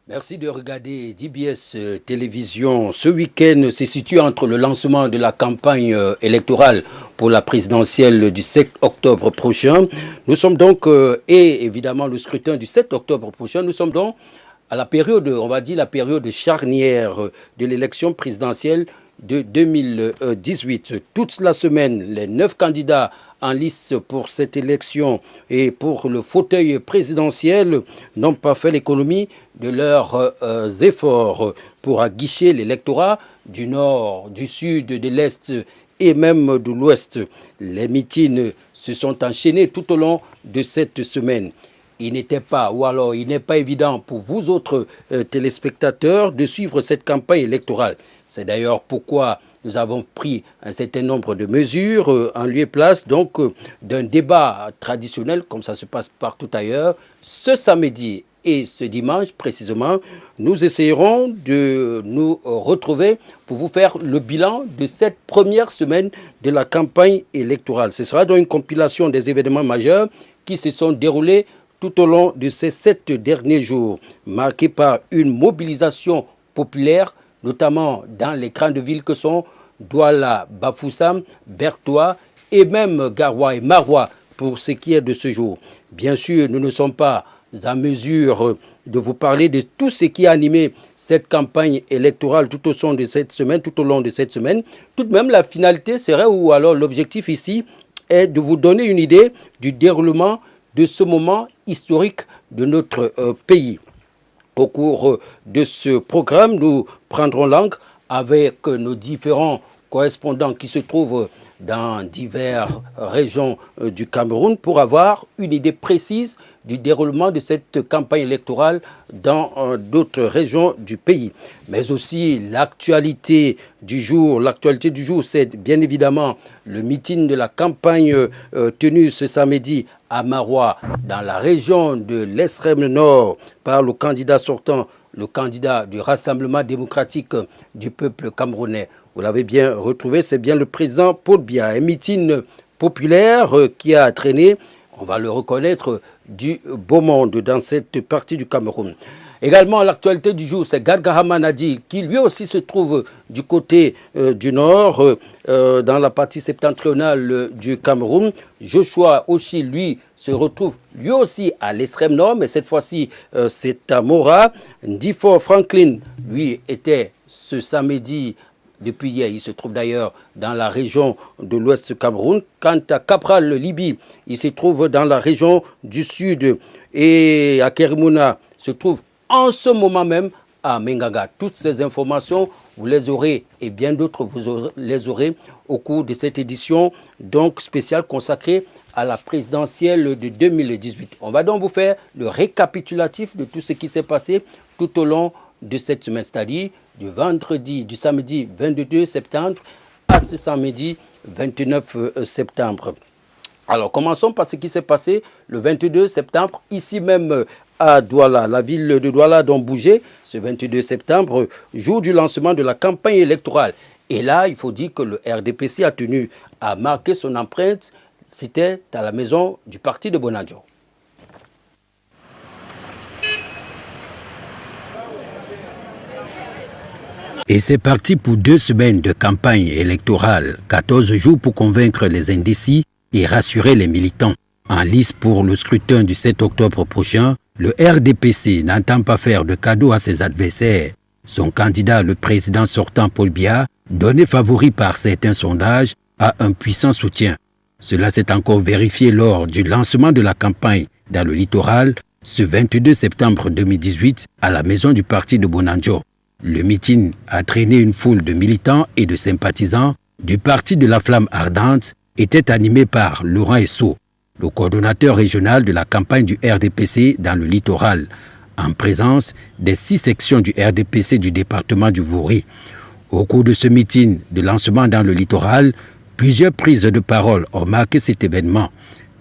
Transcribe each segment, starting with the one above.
Merci de regarder DBS Télévision. Ce week-end se situe entre le lancement de la campagne électorale pour la présidentielle du 7 octobre prochain. Nous sommes donc, et évidemment le scrutin du 7 octobre prochain, nous sommes donc à la période, on va dire la période charnière de l'élection présidentielle de 2018. Toute la semaine, les 9 candidats en liste pour cette élection et pour le fauteuil présidentiel n'ont pas fait l'économie de leurs efforts pour aguicher l'électorat du nord, du sud, de l'est et même de l'ouest. Les meetings se sont enchaînés tout au long de cette semaine. Il n'était pas, ou alors il n'est pas évident pour vous autres téléspectateurs de suivre cette campagne électorale. C'est d'ailleurs pourquoi nous avons pris un certain nombre de mesures en lieu et place donc d'un débat traditionnel, comme ça se passe partout ailleurs. Ce samedi et ce dimanche précisément, nous essayerons de nous retrouver pour vous faire le bilan de cette première semaine de la campagne électorale. Ce sera donc une compilation des événements majeurs qui se sont déroulés tout au long de ces 7 derniers jours, marqués par une mobilisation populaire, notamment dans les grandes villes que sont Douala, Bafoussam, Bertoua et même Garoua et Maroua pour ce qui est de ce jour. Bien sûr, nous ne sommes pas en mesure de vous parler de tout ce qui a animé cette campagne électorale tout au long de cette semaine. Tout de même, la finalité serait, ou alors l'objectif ici, est de vous donner une idée du déroulement de ce moment historique de notre pays. Au cours de ce programme, nous prendrons langue avec nos différents correspondants qui se trouvent dans diverses régions du Cameroun pour avoir une idée précise du déroulement de cette campagne électorale dans d'autres régions du pays. Mais aussi l'actualité du jour. L'actualité du jour, c'est bien évidemment le meeting de la campagne tenu ce samedi à Maroua, dans la région de l'extrême nord, par le candidat sortant, le candidat du Rassemblement démocratique du peuple camerounais. Vous l'avez bien retrouvé, c'est bien le président Paul Biya. Un meeting populaire qui a traîné, on va le reconnaître, du beau monde dans cette partie du Cameroun. Également, l'actualité du jour, c'est Garga Hamanadi, qui lui aussi se trouve du côté du nord, dans la partie septentrionale du Cameroun. Joshua Oshi, lui, se retrouve lui aussi à l'extrême nord, mais cette fois-ci, c'est à Mora. Ndifo Franklin, lui, était ce samedi. Depuis hier, il se trouve d'ailleurs dans la région de l'ouest du Cameroun. Quant à Capral Libi, il se trouve dans la région du sud. Et à Kerimuna, se trouve en ce moment même à Mengaga. Toutes ces informations, vous les aurez et bien d'autres, vous les aurez au cours de cette édition donc spéciale consacrée à la présidentielle de 2018. On va donc vous faire le récapitulatif de tout ce qui s'est passé tout au long de cette semaine, c'est-à-dire du samedi 22 septembre à ce samedi 29 septembre. Alors, commençons par ce qui s'est passé le 22 septembre, ici même à Douala, la ville de Douala dont bougeait ce 22 septembre, jour du lancement de la campagne électorale. Et là, il faut dire que le RDPC a tenu à marquer son empreinte. C'était à la maison du parti de Bonadjo. Et c'est parti pour 2 semaines de campagne électorale, 14 jours pour convaincre les indécis et rassurer les militants. En lice pour le scrutin du 7 octobre prochain, le RDPC n'entend pas faire de cadeaux à ses adversaires. Son candidat, le président sortant Paul Biya, donné favori par certains sondages, a un puissant soutien. Cela s'est encore vérifié lors du lancement de la campagne dans le littoral ce 22 septembre 2018 à la maison du parti de Bonadjo. Le meeting a traîné une foule de militants et de sympathisants du parti de la Flamme Ardente, était animé par Laurent Esso, le coordonnateur régional de la campagne du RDPC dans le littoral, en présence des 6 sections du RDPC du département du Vouri. Au cours de ce meeting de lancement dans le littoral, plusieurs prises de parole ont marqué cet événement.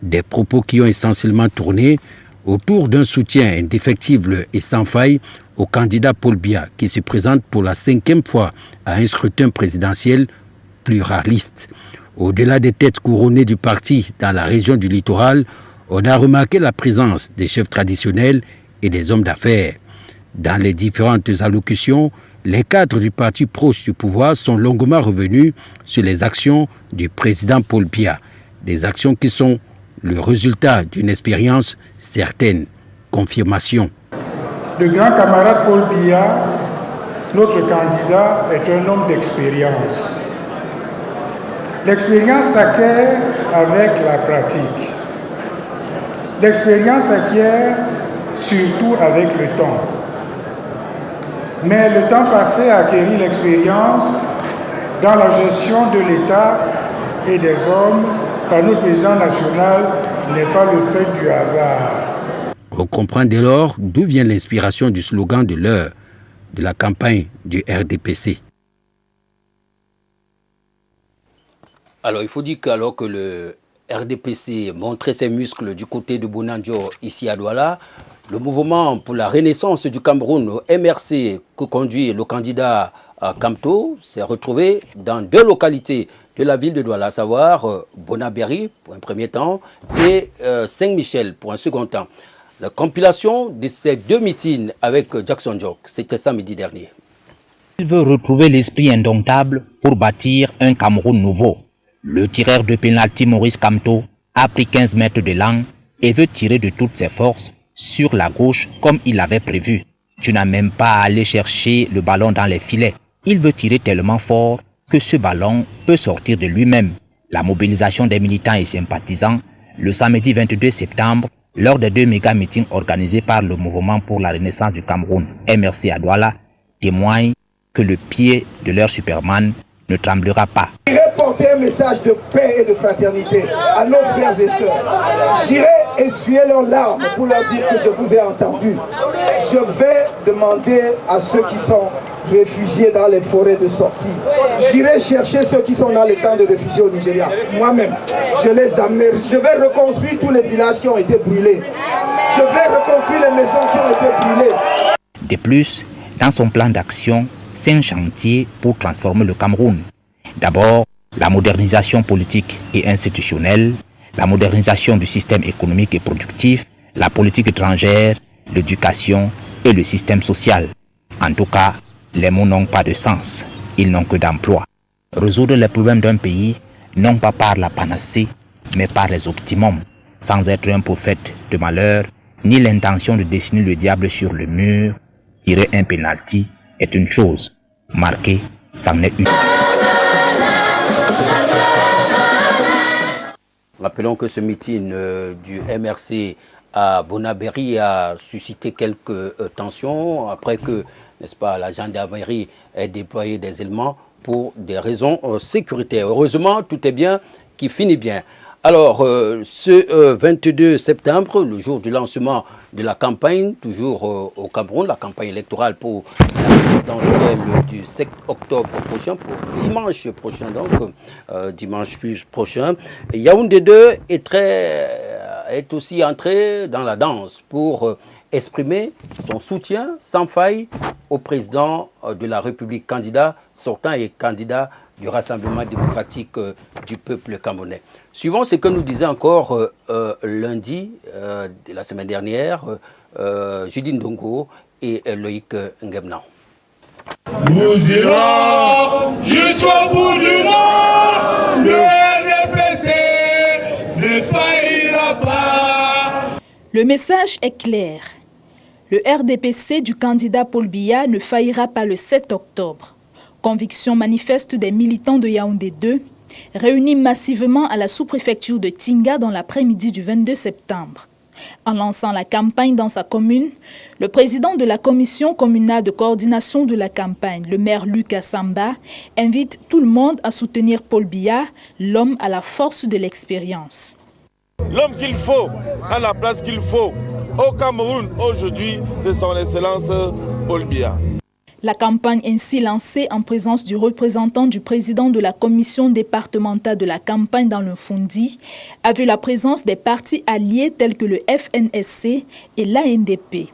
Des propos qui ont essentiellement tourné autour d'un soutien indéfectible et sans faille au candidat Paul Biya qui se présente pour la 5e fois à un scrutin présidentiel pluraliste. Au-delà des têtes couronnées du parti dans la région du littoral, on a remarqué la présence des chefs traditionnels et des hommes d'affaires. Dans les différentes allocutions, les cadres du parti proche du pouvoir sont longuement revenus sur les actions du président Paul Biya, des actions qui sont le résultat d'une expérience certaine. Confirmation. Le grand camarade Paul Biya, notre candidat, est un homme d'expérience. L'expérience s'acquiert avec la pratique. L'expérience s'acquiert surtout avec le temps. Mais le temps passé à acquérir l'expérience dans la gestion de l'État et des hommes par notre président national n'est pas le fait du hasard. On comprend dès lors d'où vient l'inspiration du slogan de l'heure de la campagne du RDPC. Alors, il faut dire qu'alors que le RDPC montrait ses muscles du côté de Bounandjo, ici à Douala, le mouvement pour la renaissance du Cameroun, MRC, que conduit le candidat Kamto, s'est retrouvé dans 2 localités de la ville de Douala, à savoir Bonaberi pour un premier temps et Saint-Michel pour un second temps. La compilation de ces 2 meetings avec Jackson Jock, c'était samedi dernier. Il veut retrouver l'esprit indomptable pour bâtir un Cameroun nouveau. Le tireur de pénalty Maurice Kamto a pris 15 mètres de langue et veut tirer de toutes ses forces sur la gauche comme il l'avait prévu. Tu n'as même pas à aller chercher le ballon dans les filets. Il veut tirer tellement fort que ce ballon peut sortir de lui-même. La mobilisation des militants et sympathisants le samedi 22 septembre lors des 2 méga-meetings organisés par le mouvement pour la renaissance du Cameroun, MRC à Douala, témoigne que le pied de leur Superman ne tremblera pas. J'irai porter un message de paix et de fraternité à nos frères et sœurs. J'irai essuyer leurs larmes pour leur dire que je vous ai entendu. Je vais demander à ceux qui sont réfugiés dans les forêts de sortie. J'irai chercher ceux qui sont dans les camps de réfugiés au Nigeria. Moi-même, je les amènerai. Je vais reconstruire tous les villages qui ont été brûlés. Je vais reconstruire les maisons qui ont été brûlées. De plus, dans son plan d'action, c'est un chantier pour transformer le Cameroun. D'abord, la modernisation politique et institutionnelle, la modernisation du système économique et productif, la politique étrangère, l'éducation et le système social. En tout cas, les mots n'ont pas de sens, ils n'ont que d'emploi. Résoudre les problèmes d'un pays, non pas par la panacée, mais par les optimums, sans être un prophète de malheur, ni l'intention de dessiner le diable sur le mur. Tirer un pénalty est une chose, marquer, c'en est une. Rappelons que ce meeting du MRC à Bonaberi a suscité quelques tensions après que, n'est-ce pas, la gendarmerie ait déployé des éléments pour des raisons sécuritaires. Heureusement, tout est bien qui finit bien. Alors, ce 22 septembre, le jour du lancement de la campagne, toujours au Cameroun, la campagne électorale pour la présidentielle du 7 octobre prochain, pour dimanche prochain, donc dimanche prochain, Yaoundé 2 est aussi entré dans la danse pour exprimer son soutien sans faille au président de la République, candidat sortant et candidat du Rassemblement démocratique du peuple camerounais. Suivant ce que nous disait encore lundi de la semaine dernière, Judith Ndongo et Loïc Ngemnan. Nous irons jusqu'au bout du monde, le RDPC ne faillira pas. Le message est clair. Le RDPC du candidat Paul Biya ne faillira pas le 7 octobre. Conviction manifeste des militants de Yaoundé 2, réunis massivement à la sous-préfecture de Tinga dans l'après-midi du 22 septembre. En lançant la campagne dans sa commune, le président de la commission communale de coordination de la campagne, le maire Lucas Samba, invite tout le monde à soutenir Paul Biya, l'homme à la force de l'expérience. L'homme qu'il faut, à la place qu'il faut, au Cameroun aujourd'hui, c'est son excellence Paul Biya. La campagne ainsi lancée en présence du représentant du président de la commission départementale de la campagne dans le Fondi a vu la présence des partis alliés tels que le FNSC et l'ANDP.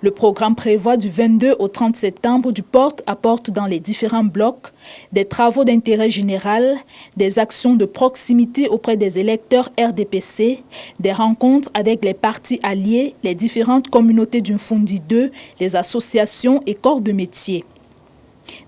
Le programme prévoit du 22 au 30 septembre du porte-à-porte dans les différents blocs, des travaux d'intérêt général, des actions de proximité auprès des électeurs RDPC, des rencontres avec les partis alliés, les différentes communautés du Fundi 2, les associations et corps de métier.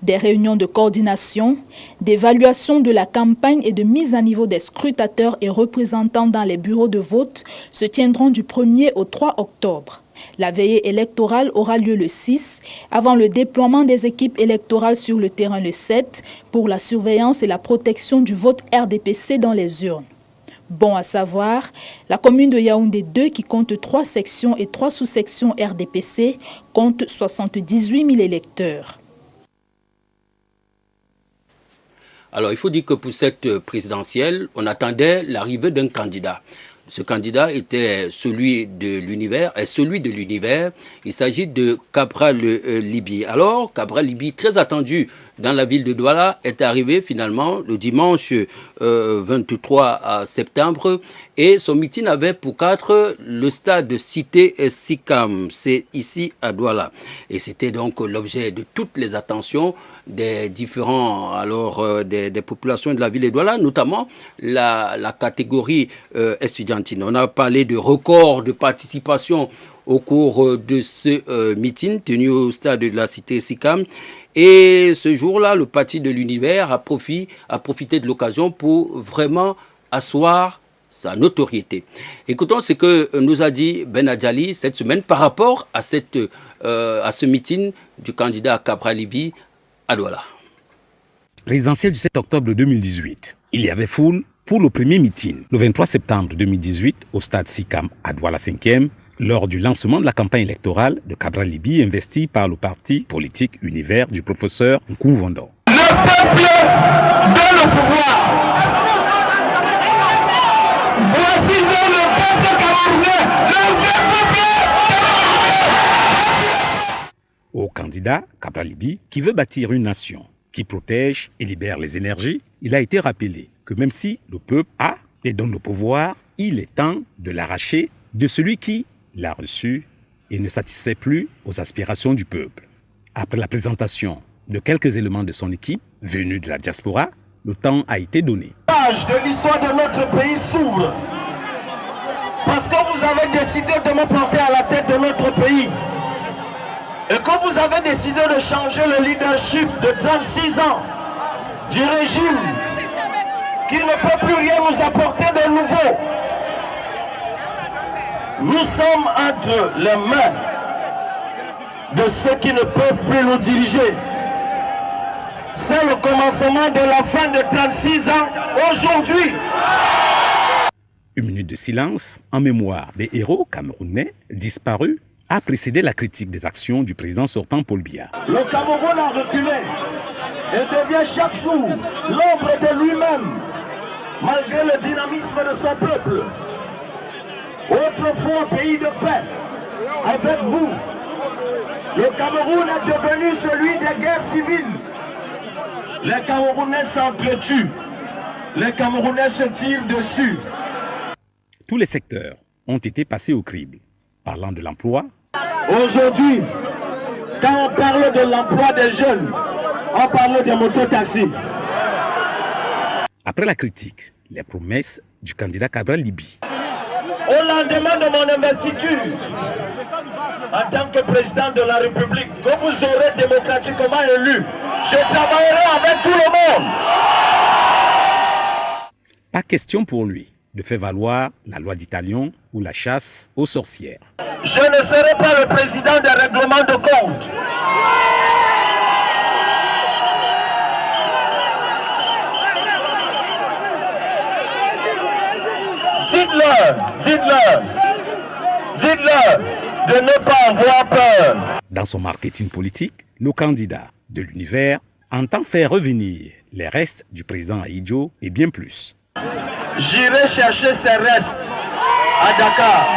Des réunions de coordination, d'évaluation de la campagne et de mise à niveau des scrutateurs et représentants dans les bureaux de vote se tiendront du 1er au 3 octobre. La veillée électorale aura lieu le 6, avant le déploiement des équipes électorales sur le terrain le 7, pour la surveillance et la protection du vote RDPC dans les urnes. Bon à savoir, la commune de Yaoundé 2, qui compte 3 sections et 3 sous-sections RDPC, compte 78 000 électeurs. Alors, il faut dire que pour cette présidentielle, on attendait l'arrivée d'un candidat. Ce candidat était celui de l'univers. Il s'agit de Cabral Libi. Alors, Cabral Libi, très attendu dans la ville de Douala, est arrivé finalement le dimanche 23 septembre. Et son meeting avait pour cadre le stade de Cité Sikam. C'est ici à Douala. Et c'était donc l'objet de toutes les attentions des différents, des populations de la ville de Douala, notamment la catégorie estudiantine. On a parlé de record de participation au cours de ce meeting tenu au stade de la Cité Sikam. Et ce jour-là, le parti de l'univers a profité de l'occasion pour vraiment asseoir sa notoriété. Écoutons ce que nous a dit Ben Adjali cette semaine par rapport à ce meeting du candidat Cabral Libi à Douala. Présidentielle du 7 octobre 2018. Il y avait foule pour le premier meeting, le 23 septembre 2018, au stade Sikam à Douala 5e, lors du lancement de la campagne électorale de Cabral Libi, investi par le parti politique Univers du professeur Nkoumvondo. Le peuple donne le pouvoir. Voici le peuple camerounais, le vrai peuple. Au candidat Cabral Libi, qui veut bâtir une nation qui protège et libère les énergies, il a été rappelé que même si le peuple a et donne le pouvoir, il est temps de l'arracher de celui qui l'a reçu et ne satisfait plus aux aspirations du peuple. Après la présentation de quelques éléments de son équipe venus de la diaspora, le temps a été donné. La page de l'histoire de notre pays s'ouvre parce que vous avez décidé de me porter à la tête de notre pays et que vous avez décidé de changer le leadership de 36 ans du régime qui ne peut plus rien nous apporter de nouveau. Nous sommes entre les mains de ceux qui ne peuvent plus nous diriger. C'est le commencement de la fin de 36 ans aujourd'hui. Une minute de silence en mémoire des héros camerounais disparus a précédé la critique des actions du président sortant Paul Biya. Le Cameroun a reculé et devient chaque jour l'ombre de lui-même, malgré le dynamisme de son peuple. Autrefois pays de paix, avec vous, le Cameroun est devenu celui des guerres civiles. Les Camerounais s'entretuent, les Camerounais se tirent dessus. Tous les secteurs ont été passés au crible. Parlant de l'emploi, aujourd'hui, quand on parle de l'emploi des jeunes, on parle des mototaxis. Après la critique, les promesses du candidat Cabral Libi. Au lendemain de mon investiture, en tant que président de la République, que vous aurez démocratiquement élu, je travaillerai avec tout le monde. Pas question pour lui de faire valoir la loi d'Italion ou la chasse aux sorcières. Je ne serai pas le président des règlements de compte. Dites-leur de ne pas avoir peur. Dans son marketing politique, le candidat de l'univers entend faire revenir les restes du président Ahidjo et bien plus. J'irai chercher ces restes à Dakar.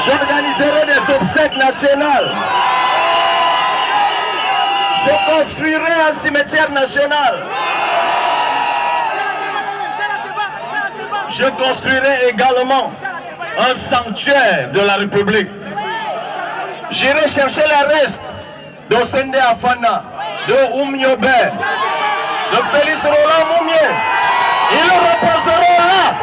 J'organiserai des obsèques nationales. Je construirai un cimetière national. Je construirai également un sanctuaire de la République. J'irai chercher les restes d'Osende Afana, de Oumniobe, de Félix Roland Moumier. Ils reposeront là.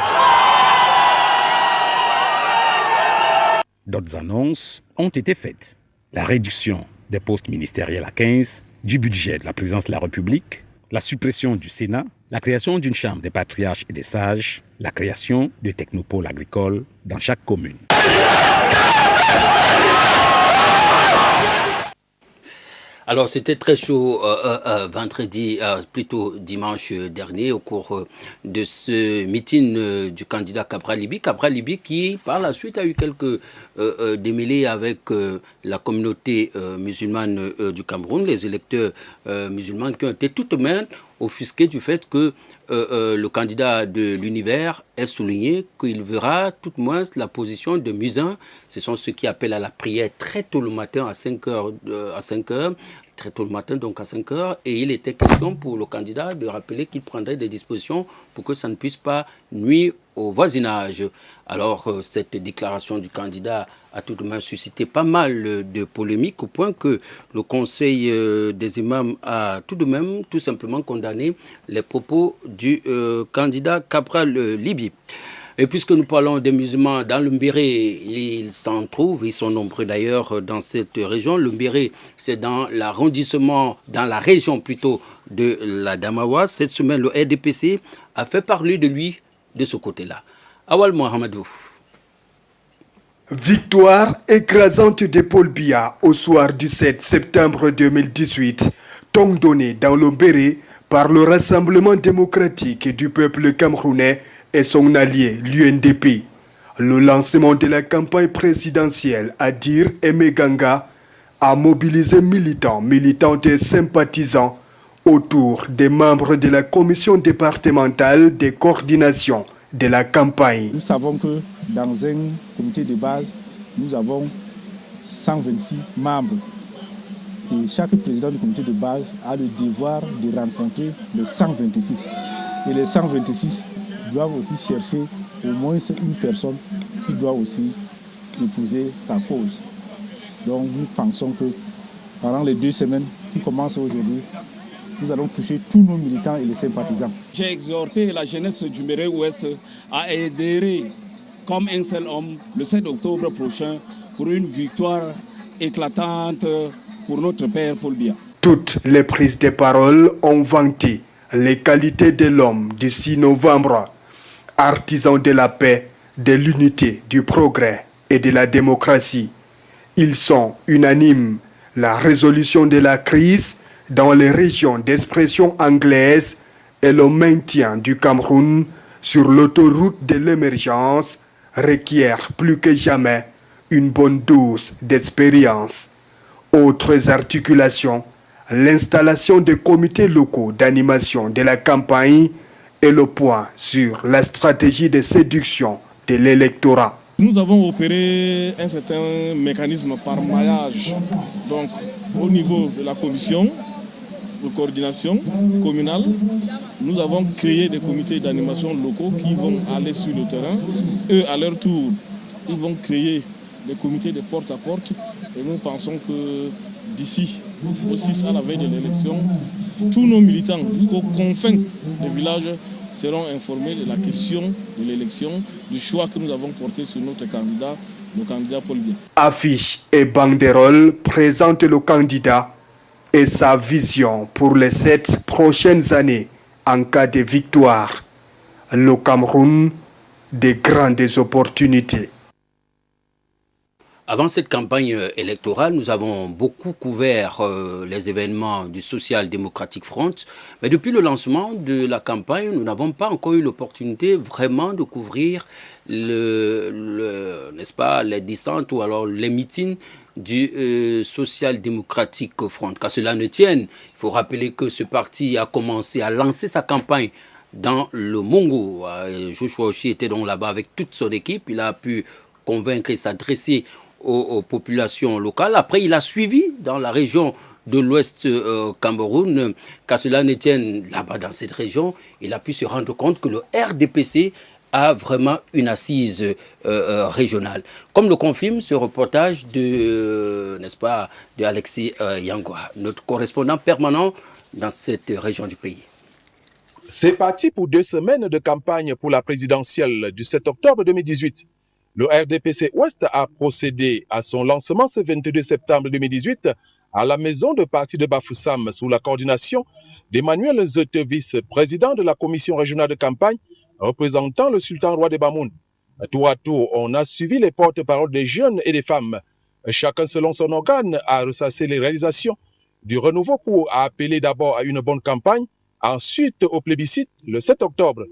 D'autres annonces ont été faites. La réduction des postes ministériels à 15, du budget de la présidence de la République, la suppression du Sénat, la création d'une chambre des patriarches et des sages, la création de technopoles agricoles dans chaque commune. Alors, c'était très chaud vendredi, plutôt dimanche dernier, au cours de ce meeting du candidat Cabral Libby. Cabral Libby qui, par la suite, a eu quelques démêlés avec la communauté musulmane du Cameroun, les électeurs musulmans qui ont été tout de même offusqués du fait que le candidat de l'univers est souligné qu'il verra tout de moins la position de muezzin. Ce sont ceux qui appellent à la prière très tôt le matin à 5 heures, très tôt le matin, donc à 5 heures. Et il était question pour le candidat de rappeler qu'il prendrait des dispositions pour que ça ne puisse pas nuire au voisinage. Alors, cette déclaration du candidat a tout de même suscité pas mal de polémiques au point que le Conseil des imams a tout simplement condamné les propos du candidat Cabral Libby. Et puisque nous parlons des musulmans dans le Mbéré, ils s'en trouvent, ils sont nombreux d'ailleurs dans cette région. Le Mbéré, c'est dans l'arrondissement, dans la région plutôt de la Damawa. Cette semaine, le RDPC a fait parler de lui de ce côté-là. Awal Mohamedou. Victoire écrasante de Paul Biya au soir du 7 septembre 2018, ton donné dans le Mbéré par le Rassemblement démocratique du peuple camerounais et son allié, l'UNDP. Le lancement de la campagne présidentielle à Dir et Meganga a mobilisé militantes et sympathisants autour des membres de la commission départementale de coordination de la campagne. Nous savons que dans un comité de base, nous avons 126 membres. Et chaque président du comité de base a le devoir de rencontrer les 126. Et les 126 doivent aussi chercher au moins une personne qui doit aussi épouser sa cause. Donc nous pensons que pendant les 2 semaines qui commencent aujourd'hui, nous allons toucher tous nos militants et les sympathisants. J'ai exhorté la jeunesse du Mbéré Ouest à adhérer comme un seul homme le 7 octobre prochain pour une victoire éclatante pour notre père Paul Biya. Toutes les prises de parole ont vanté les qualités de l'homme du 6 novembre, artisan de la paix, de l'unité, du progrès et de la démocratie. Ils sont unanimes. La résolution de la crise dans les régions d'expression anglaise et le maintien du Cameroun sur l'autoroute de l'émergence requiert plus que jamais une bonne dose d'expérience. Autres articulations, l'installation des comités locaux d'animation de la campagne et le point sur la stratégie de séduction de l'électorat. Nous avons opéré un certain mécanisme par maillage, donc au niveau de la commission de coordination communale, nous avons créé des comités d'animation locaux qui vont aller sur le terrain. Eux, à leur tour, ils vont créer des comités de porte-à-porte et nous pensons que d'ici au 6 à la veille de l'élection, tous nos militants jusqu'aux confins des villages seront informés de la question de l'élection, du choix que nous avons porté sur notre candidat, le candidat Paul Biya. Affiches et banderoles présentent le candidat et sa vision pour les 7 prochaines années en cas de victoire. Le Cameroun, de grandes opportunités. Avant cette campagne électorale, nous avons beaucoup couvert les événements du Social Democratic Front. Mais depuis le lancement de la campagne, nous n'avons pas encore eu l'opportunité vraiment de couvrir n'est-ce pas, les descentes ou alors les meetings du Social Democratic Front. Qu'à cela ne tienne, il faut rappeler que ce parti a commencé à lancer sa campagne dans le Mongo. Joshua Oshie était donc là-bas avec toute son équipe. Il a pu convaincre et s'adresser aux populations locales. Après, il a suivi dans la région de l'Ouest Cameroun. Qu'à cela ne tienne, là-bas dans cette région, il a pu se rendre compte que le RDPC a vraiment une assise régionale. Comme le confirme ce reportage de, n'est-ce pas, de Alexis Yangoa, notre correspondant permanent dans cette région du pays. C'est parti pour 2 semaines de campagne pour la présidentielle du 7 octobre 2018. Le RDPC Ouest a procédé à son lancement ce 22 septembre 2018 à la maison de parti de Bafoussam sous la coordination d'Emmanuel Zete, vice-président de la commission régionale de campagne représentant le sultan roi de Bamoun. Tour à tour, on a suivi les porte-paroles des jeunes et des femmes. Chacun selon son organe a ressassé les réalisations du renouveau pour appeler d'abord à une bonne campagne, ensuite au plébiscite le 7 octobre.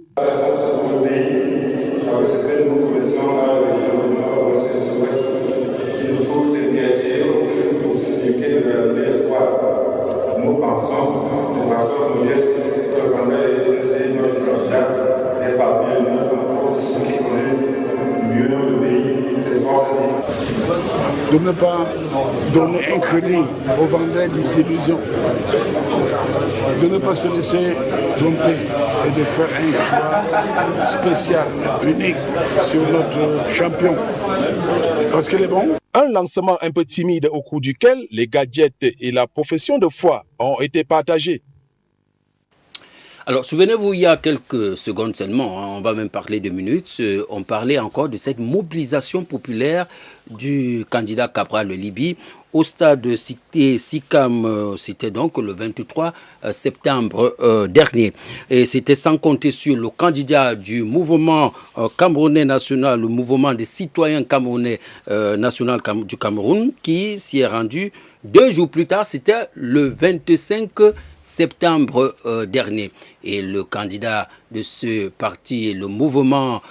Nous pensons de façon modeste que le candidat essayer notre candidat n'est pas bien le processus qui connaît mieux notre pays, ses forces et de ne pas donner un crédit aux vendeurs d'illusions, de ne pas se laisser tromper et de faire un choix spécial, unique sur notre champion. Parce qu'il est bon. Un lancement un peu timide au cours duquel les gadgets et la profession de foi ont été partagés. Alors, souvenez-vous, il y a quelques secondes seulement, on va même parler de minutes, on parlait encore de cette mobilisation populaire du candidat Cabral Libye au stade de SICAM, c'était donc le 23 septembre dernier. Et c'était sans compter sur le candidat du mouvement camerounais national, le mouvement des citoyens camerounais national du Cameroun, qui s'y est rendu 2 jours plus tard, c'était le 25 septembre dernier. Et le candidat de ce parti, le mouvement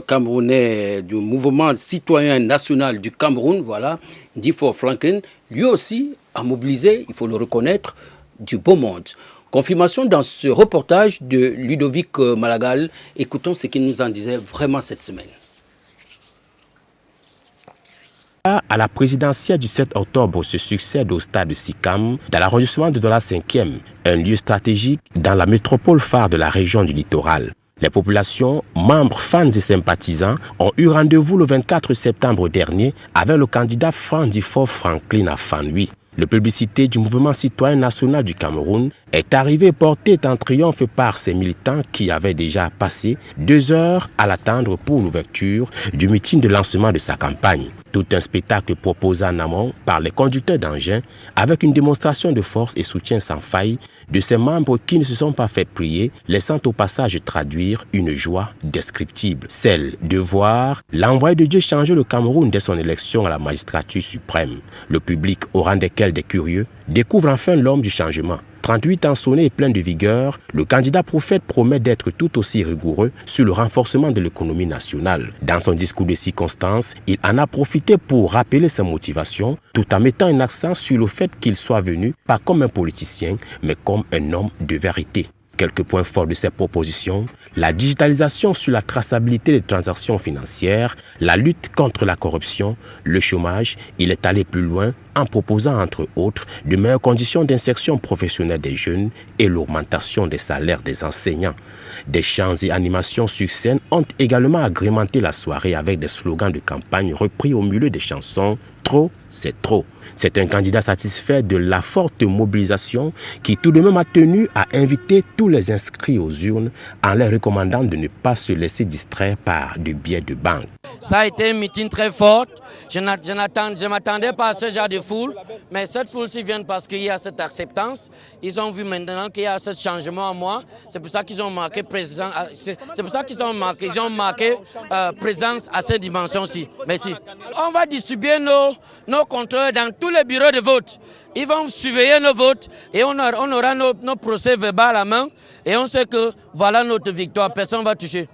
camerounais, du mouvement citoyen national du Cameroun, voilà, Difor Franken, lui aussi a mobilisé, il faut le reconnaître, du beau monde. Confirmation dans ce reportage de Ludovic Malagal. Écoutons ce qu'il nous en disait vraiment cette semaine. À la présidentielle du 7 octobre se succède au stade de SICAM, dans l'arrondissement de Douala 5e, un lieu stratégique dans la métropole phare de la région du littoral. Les populations, membres, fans et sympathisants ont eu rendez-vous le 24 septembre dernier avec le candidat Difor Franklin Afanui. Le publicité du mouvement citoyen national du Cameroun est arrivé porté en triomphe par ses militants qui avaient déjà passé 2 heures à l'attendre pour l'ouverture du meeting de lancement de sa campagne. Tout un spectacle proposé en amont par les conducteurs d'engins avec une démonstration de force et soutien sans faille de ses membres qui ne se sont pas fait prier, laissant au passage traduire une joie descriptible. Celle de voir l'envoyé de Dieu changer le Cameroun dès son élection à la magistrature suprême. Le public, au rang desquels des curieux, découvre enfin l'homme du changement. 38 ans sonné et plein de vigueur, le candidat prophète promet d'être tout aussi rigoureux sur le renforcement de l'économie nationale. Dans son discours de circonstance, il en a profité pour rappeler sa motivation, tout en mettant un accent sur le fait qu'il soit venu pas comme un politicien, mais comme un homme de vérité. Quelques points forts de ces propositions: la digitalisation sur la traçabilité des transactions financières, la lutte contre la corruption, le chômage. Il est allé plus loin en proposant entre autres de meilleures conditions d'insertion professionnelle des jeunes et l'augmentation des salaires des enseignants. Des chants et animations sur scène ont également agrémenté la soirée avec des slogans de campagne repris au milieu des chansons « Trop, c'est trop ». C'est un candidat satisfait de la forte mobilisation qui tout de même a tenu à inviter tous les inscrits aux urnes en leur recommandant de ne pas se laisser distraire par du billets de banque. Ça a été un meeting très fort. Je ne m'attendais pas à ce genre de foule, mais cette foule-ci vient parce qu'il y a cette acceptance. Ils ont vu maintenant qu'il y a ce changement en moi. C'est pour ça qu'ils ont marqué présence. C'est pour ça qu'ils ont marqué présence à cette dimension-ci. Merci. On va distribuer nos contrôleurs dans tous les bureaux de vote. Ils vont surveiller nos votes et on aura nos procès verbaux à la main et on sait que voilà notre victoire. Personne ne va toucher.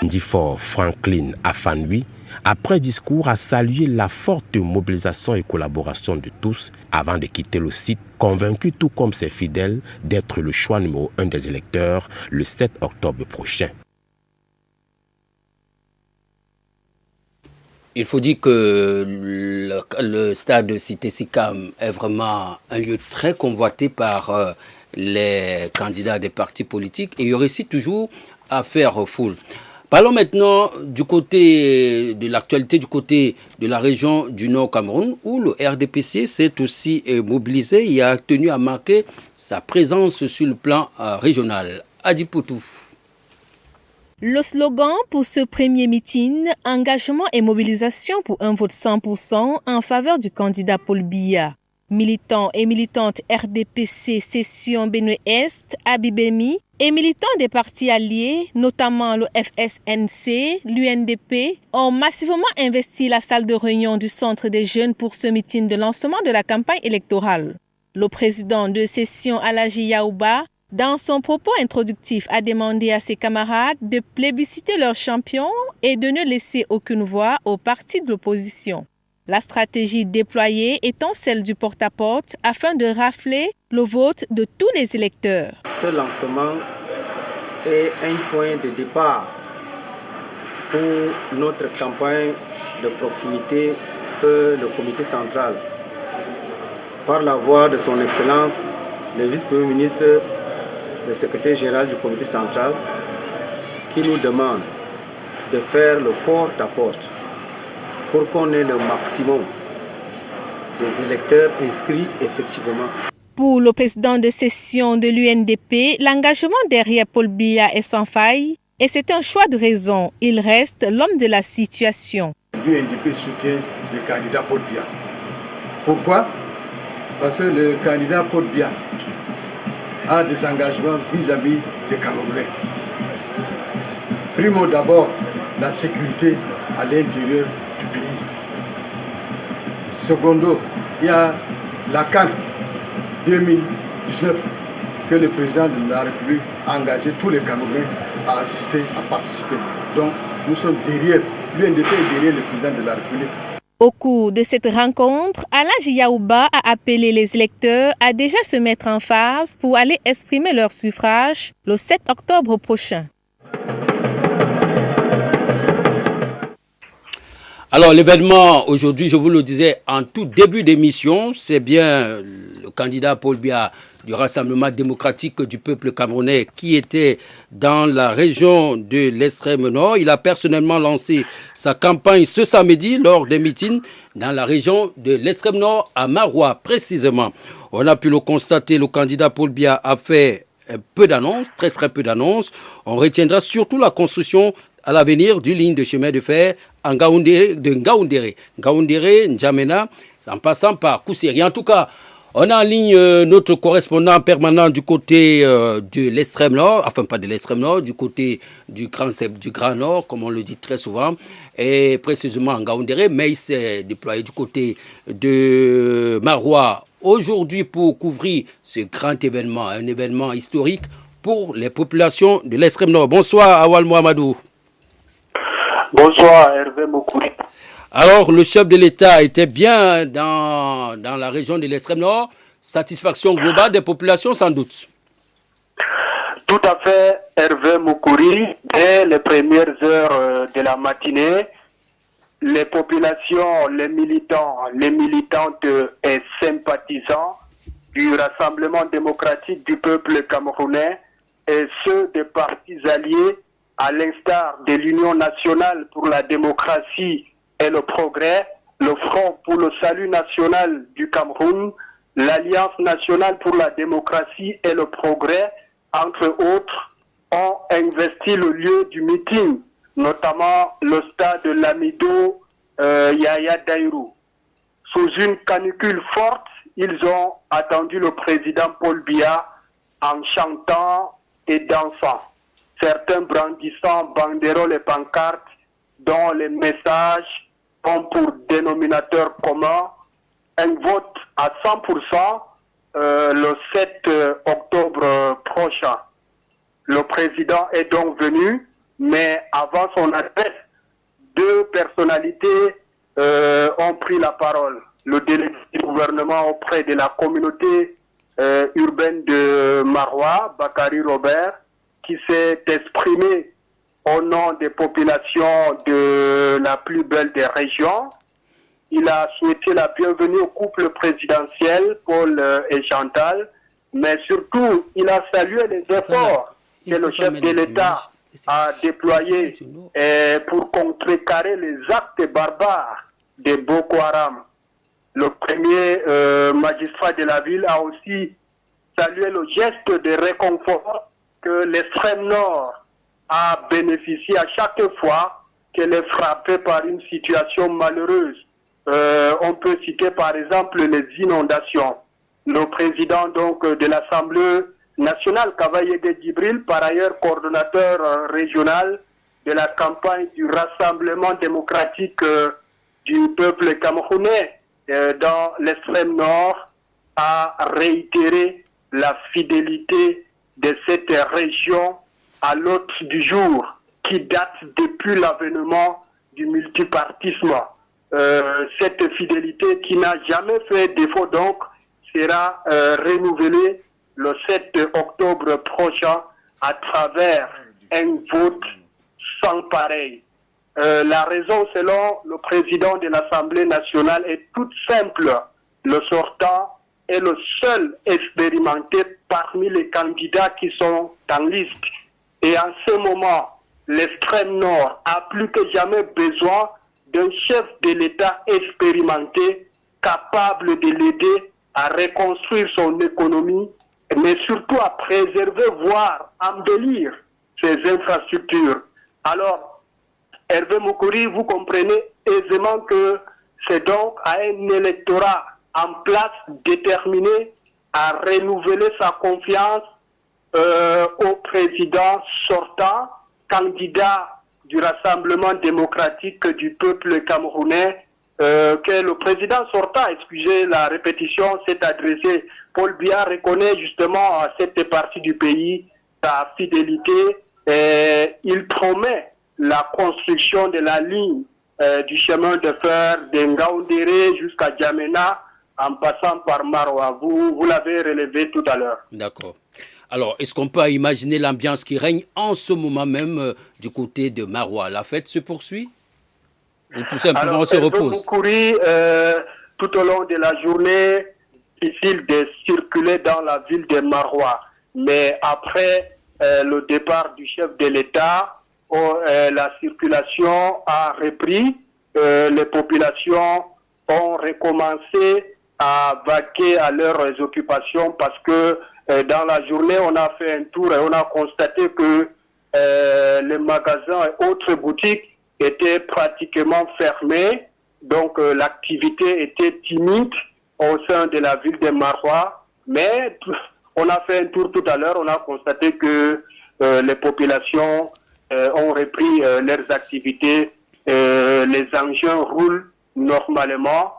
Difor Franklin Afanui, après discours, a salué la forte mobilisation et collaboration de tous avant de quitter le site, convaincu tout comme ses fidèles d'être le choix numéro 1 des électeurs le 7 octobre prochain. Il faut dire que le stade de Cité SICAM est vraiment un lieu très convoité par les candidats des partis politiques et il y aurait aussi toujours à faire foule. Parlons maintenant du côté de l'actualité, du côté de la région du Nord Cameroun, où le RDPC s'est aussi mobilisé et a tenu à marquer sa présence sur le plan régional. Adi Poutou. Le slogan pour ce premier meeting, engagement et mobilisation pour un vote 100% en faveur du candidat Paul Biya. Militants et militantes RDPC Session Benue-Est, Abibemi, et militants des partis alliés, notamment le FSNC, l'UNDP, ont massivement investi la salle de réunion du Centre des Jeunes pour ce meeting de lancement de la campagne électorale. Le président de Session Alaji Yaouba, dans son propos introductif, a demandé à ses camarades de plébisciter leur champion et de ne laisser aucune voix aux partis de l'opposition. La stratégie déployée étant celle du porte-à-porte afin de rafler le vote de tous les électeurs. Ce lancement est un point de départ pour notre campagne de proximité que le comité central, par la voix de son Excellence, le vice-premier ministre, le secrétaire général du comité central, qui nous demande de faire le porte-à-porte pour qu'on ait le maximum des électeurs inscrits effectivement. Pour le président de session de l'UNDP, l'engagement derrière Paul Biya est sans faille et c'est un choix de raison. Il reste l'homme de la situation. L'UNDP soutient le candidat Paul Biya. Pourquoi? Parce que le candidat Paul Biya a des engagements vis-à-vis des Camerounais. Primo d'abord, la sécurité à l'intérieur du pays. Secondo, il y a la CAN 2019 que le président de la République a engagé tous les Camerounais à assister, à participer. Donc nous sommes derrière, l'UNDP est derrière le président de la République. Au cours de cette rencontre, Alaji Yaouba a appelé les électeurs à déjà se mettre en phase pour aller exprimer leur suffrage le 7 octobre prochain. Alors l'événement aujourd'hui, je vous le disais en tout début d'émission, c'est bien le candidat Paul Biya du Rassemblement démocratique du peuple camerounais qui était dans la région de l'extrême nord. Il a personnellement lancé sa campagne ce samedi lors des meetings dans la région de l'extrême nord à Maroua précisément. On a pu le constater, le candidat Paul Biya a fait un peu d'annonces, très peu d'annonces. On retiendra surtout la construction à l'avenir d'une ligne de chemin de fer en Ngaoundéré, N'Djamena, en passant par Kousseri. En tout cas, on a en ligne notre correspondant permanent du côté de l'extrême nord, enfin pas de l'extrême nord, du côté du Grand Nord, comme on le dit très souvent, et précisément en Ngaoundéré, mais il s'est déployé du côté de Maroua aujourd'hui pour couvrir ce grand événement, un événement historique pour les populations de l'extrême nord. Bonsoir Awal Mohamedou. Bonsoir Hervé Moukouri. Alors, le chef de l'État était bien dans la région de l'extrême nord. Satisfaction globale des populations, sans doute. Tout à fait, Hervé Moukouri. Dès les premières heures de la matinée, les populations, les militants, les militantes et sympathisants du Rassemblement démocratique du peuple camerounais et ceux des partis alliés, à l'instar de l'Union nationale pour la démocratie et le progrès, le Front pour le salut national du Cameroun, l'Alliance nationale pour la démocratie et le progrès, entre autres, ont investi le lieu du meeting, notamment le stade de Lamido Yaya Daïrou. Sous une canicule forte, ils ont attendu le président Paul Biya en chantant et dansant. Certains brandissant banderoles et pancartes dont les messages ont pour dénominateur commun un vote à 100% le 7 octobre prochain. Le président est donc venu, mais avant son adresse, deux personnalités ont pris la parole. Le délégué du gouvernement auprès de la communauté urbaine de Maroua, Bakary Robert, qui s'est exprimé au nom des populations de la plus belle des régions. Il a souhaité la bienvenue au couple présidentiel, Paul et Chantal, mais surtout, il a salué les efforts que le chef de l'État à déployer pour contrecarrer les actes barbares de Boko Haram. Le premier magistrat de la ville a aussi salué le geste de réconfort que l'extrême nord a bénéficié à chaque fois qu'elle est frappée par une situation malheureuse. On peut citer par exemple les inondations. Le président donc de l'Assemblée nationale, Kavaïege Djibril, par ailleurs coordonnateur régional de la campagne du Rassemblement démocratique du peuple camerounais dans l'extrême nord, a réitéré la fidélité de cette région à l'hôte du jour qui date depuis l'avènement du multipartisme. Cette fidélité qui n'a jamais fait défaut donc sera renouvelée le 7 octobre prochain à travers un vote sans pareil. La raison, selon le président de l'Assemblée nationale, est toute simple. Le sortant est le seul expérimenté parmi les candidats qui sont en liste. Et en ce moment, l'extrême nord a plus que jamais besoin d'un chef de l'État expérimenté, capable de l'aider à reconstruire son économie, mais surtout à préserver, voire embellir ses infrastructures. Alors, Hervé Moukouri, vous comprenez aisément que c'est donc à un électorat en place déterminé à renouveler sa confiance au président sortant, candidat du Rassemblement démocratique du peuple camerounais, que le président sortant, excusez la répétition, s'est adressé. Paul Biya reconnaît justement à cette partie du pays sa fidélité et il promet la construction de la ligne du chemin de fer de Ngaoundéré jusqu'à Djamena en passant par Maroua. Vous l'avez relevé tout à l'heure. D'accord. Alors, est-ce qu'on peut imaginer l'ambiance qui règne en ce moment même du côté de Maroua? La fête se poursuit ou tout simplement on se repose? Moukouri, tout au long de la journée, difficile de circuler dans la ville de Maroua. Mais après le départ du chef de l'État, la circulation a repris. Les populations ont recommencé à vaquer à leurs occupations parce que dans la journée, on a fait un tour et on a constaté que les magasins et autres boutiques étaient pratiquement fermés. Donc l'activité était timide au sein de la ville de Maroua. Mais on a fait un tour tout à l'heure, on a constaté que les populations ont repris leurs activités. Les engins roulent normalement.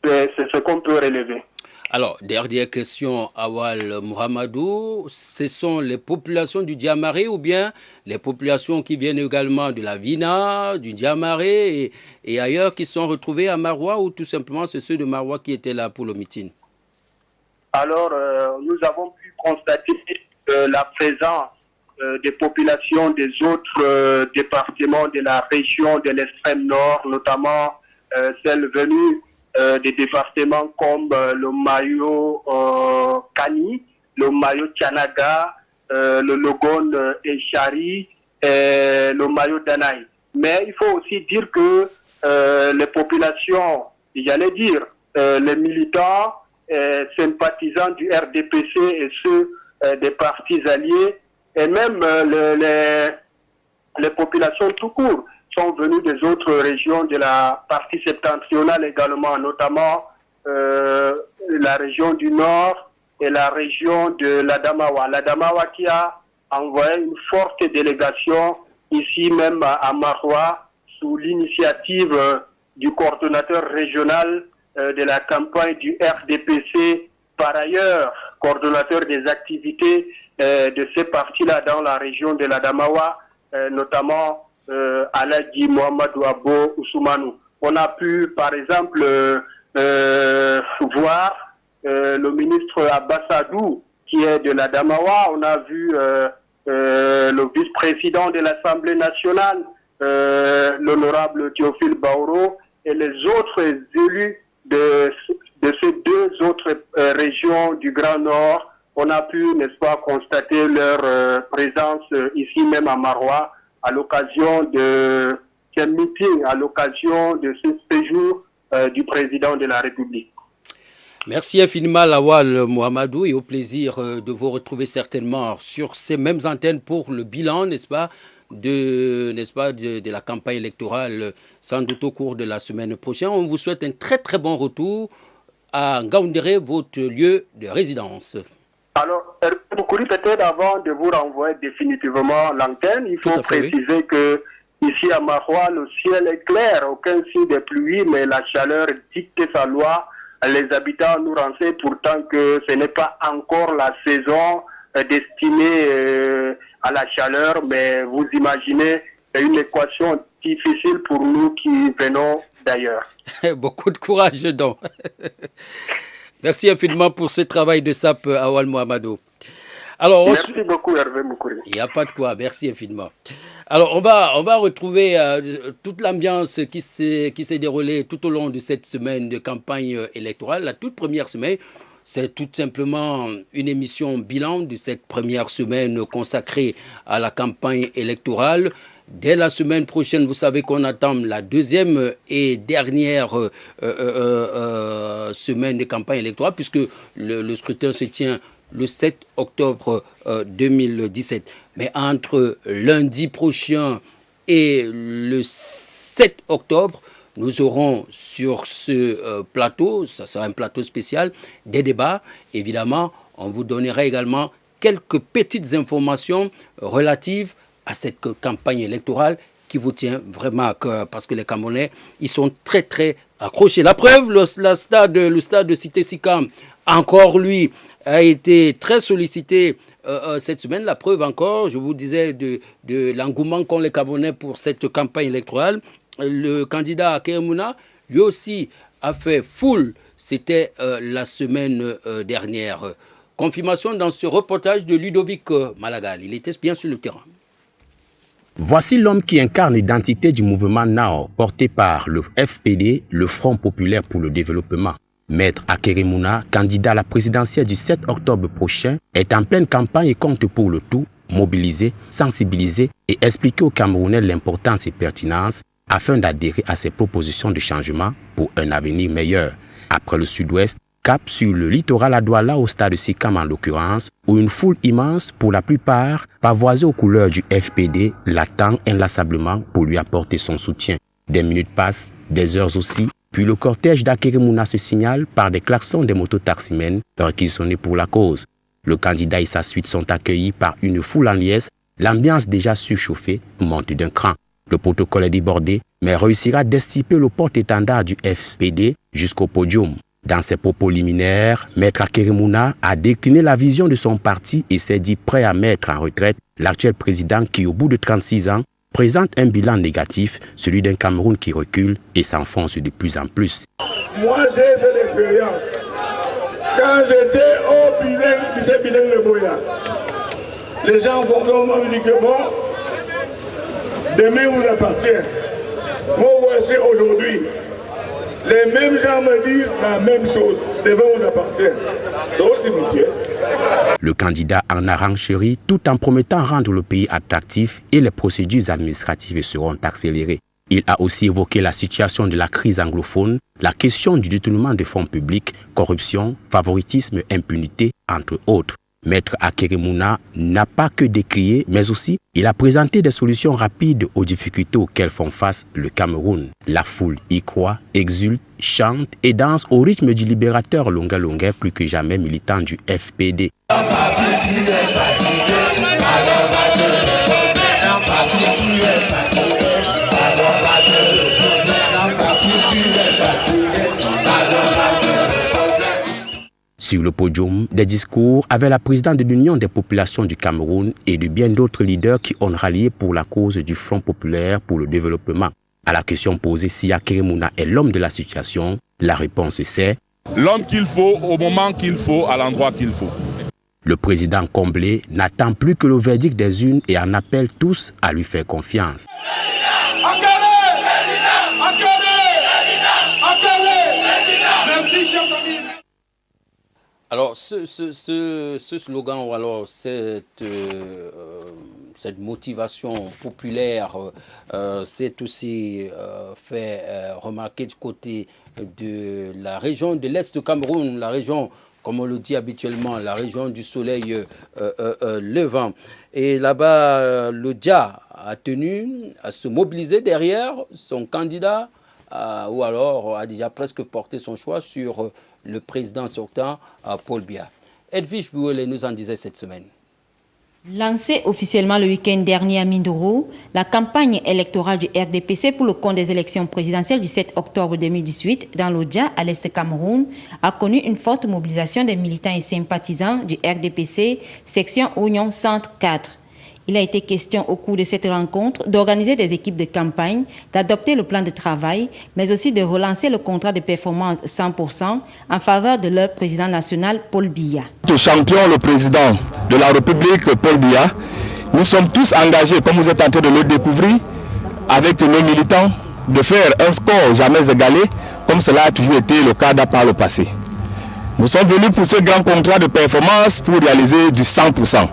C'est ce qu'on peut relever. Alors, dernière question, Awal Mohamedou, ce sont les populations du Diamaré ou bien les populations qui viennent également de la Vina, du Diamaré et ailleurs qui sont retrouvées à Maroua ou tout simplement c'est ceux de Maroua qui étaient là pour le meeting? Alors, nous avons pu constater la présence des populations des autres départements de la région de l'extrême nord, notamment celles venues des départements comme le Mayo Kani, le Mayo Tchanaga, le Logon Echari et le Mayo Danaï. Mais il faut aussi dire que les populations, j'allais dire, les militants sympathisants du RDPC et ceux des partis alliés, et même les populations tout court, sont venus des autres régions de la partie septentrionale également, notamment la région du Nord et la région de l'Adamawa. L'Adamawa qui a envoyé une forte délégation ici même à Maroua sous l'initiative du coordonnateur régional de la campagne du RDPC, par ailleurs coordonnateur des activités de ces partis-là dans la région de l'Adamawa, notamment Aladji Mohamedou Abo Ousmane. On a pu, par exemple, voir le ministre Abassadou, qui est de l'Adamawa. On a vu le vice-président de l'Assemblée nationale, l'honorable Théophile Baoro, et les autres élus de ces deux autres régions du Grand Nord on a pu, n'est-ce pas, constater leur présence ici même à Maroua à l'occasion de ce meeting, à l'occasion de ce séjour du président de la République. Merci infiniment Lawal Mohamedou et au plaisir de vous retrouver certainement sur ces mêmes antennes pour le bilan, n'est-ce pas, de la campagne électorale, sans doute au cours de la semaine prochaine. On vous souhaite un très très bon retour à Ngaoundéré, votre lieu de résidence. Alors, peut-être avant de vous renvoyer définitivement l'antenne, il faut préciser que ici à Maroua, le ciel est clair, aucun signe de pluie, mais la chaleur dicte sa loi. Les habitants nous renseignent pourtant que ce n'est pas encore la saison destinée à la chaleur, mais vous imaginez, c'est une équation difficile pour nous qui venons d'ailleurs. Beaucoup de courage donc. Merci infiniment pour ce travail de sape, Awal Mohamedou. Alors, merci beaucoup Hervé Moukouri. Il n'y a pas de quoi, merci infiniment. Alors on va retrouver toute l'ambiance qui s'est déroulée tout au long de cette semaine de campagne électorale. La toute première semaine, c'est tout simplement une émission bilan de cette première semaine consacrée à la campagne électorale. Dès la semaine prochaine, vous savez qu'on attend la deuxième et dernière semaine de campagne électorale puisque le scrutin se tient le 7 octobre 2017. Mais entre lundi prochain et le 7 octobre, nous aurons sur ce plateau, ça sera un plateau spécial, des débats. Évidemment, on vous donnera également quelques petites informations relatives à cette campagne électorale qui vous tient vraiment à cœur parce que les Camerounais, ils sont très très accrochés. La preuve, le stade de Cité Sicam, encore lui, a été très sollicité cette semaine. La preuve encore, je vous disais, de l'engouement qu'ont les Camerounais pour cette campagne électorale. Le candidat Akeremouna, lui aussi, a fait foule. C'était la semaine dernière. Confirmation dans ce reportage de Ludovic Malagal. Il était bien sur le terrain. Voici l'homme qui incarne l'identité du mouvement NAO, porté par le FPD, le Front populaire pour le développement. Maître Akeremouna, candidat à la présidentielle du 7 octobre prochain, est en pleine campagne et compte pour le tout mobiliser, sensibiliser et expliquer aux Camerounais l'importance et pertinence afin d'adhérer à ces propositions de changement pour un avenir meilleur. Après le sud-ouest, cap sur le littoral à Douala au stade de Sicam en l'occurrence, où une foule immense, pour la plupart, pavoisée aux couleurs du FPD, l'attend inlassablement pour lui apporter son soutien. Des minutes passent, des heures aussi, puis le cortège d'Akeremouna se signale par des klaxons des mototaximènes réquisitionnés pour la cause. Le candidat et sa suite sont accueillis par une foule en liesse, l'ambiance déjà surchauffée monte d'un cran. Le protocole est débordé, mais réussira d'estiper le porte-étendard du FPD jusqu'au podium. Dans ses propos liminaires, Maître Akeremouna a décliné la vision de son parti et s'est dit prêt à mettre en retraite l'actuel président qui, au bout de 36 ans, présente un bilan négatif, celui d'un Cameroun qui recule et s'enfonce de plus en plus. Moi, j'ai fait l'expérience. Quand j'étais au bilan de Boya, les gens vont me dire que bon, demain vous appartient. Moi, voici aujourd'hui. Les mêmes gens me disent la même chose. Demain vous appartient. C'est au cimetière. Le candidat en arrangerie tout en promettant rendre le pays attractif et les procédures administratives seront accélérées. Il a aussi évoqué la situation de la crise anglophone, la question du détournement de fonds publics, corruption, favoritisme, impunité, entre autres. Maître Akeremouna n'a pas que décrié, mais aussi il a présenté des solutions rapides aux difficultés auxquelles font face le Cameroun. La foule y croit, exulte, chante et danse au rythme du libérateur Longa Longa, plus que jamais militant du FPD. Sur le podium, des discours avec la présidente de l'Union des populations du Cameroun et de bien d'autres leaders qui ont rallié pour la cause du Front populaire pour le développement. À la question posée si Akeremouna est l'homme de la situation, la réponse c'est l'homme qu'il faut, au moment qu'il faut, à l'endroit qu'il faut. Le président comblé n'attend plus que le verdict des urnes et en appelle tous à lui faire confiance. Merci, chers amis. Alors, ce slogan ou alors cette motivation populaire s'est aussi fait remarquer du côté de la région de l'Est du Cameroun, la région, comme on le dit habituellement, la région du soleil levant. Et là-bas, le DIA a tenu à se mobiliser derrière son candidat ou alors a déjà presque porté son choix sur le président sortant, Paul Biya. Edwige Bouele nous en disait cette semaine. Lancée officiellement le week-end dernier à Mindoro, la campagne électorale du RDPC pour le compte des élections présidentielles du 7 octobre 2018 dans l'Odja, à l'Est Cameroun, a connu une forte mobilisation des militants et sympathisants du RDPC, section Oignon Centre 4. Il a été question au cours de cette rencontre d'organiser des équipes de campagne, d'adopter le plan de travail, mais aussi de relancer le contrat de performance 100% en faveur de leur président national, Paul Biya. Le champion, le président de la République, Paul Biya, nous sommes tous engagés, comme vous êtes en train de le découvrir, avec nos militants, de faire un score jamais égalé, comme cela a toujours été le cas par le passé. Nous sommes venus pour ce grand contrat de performance pour réaliser du 100%.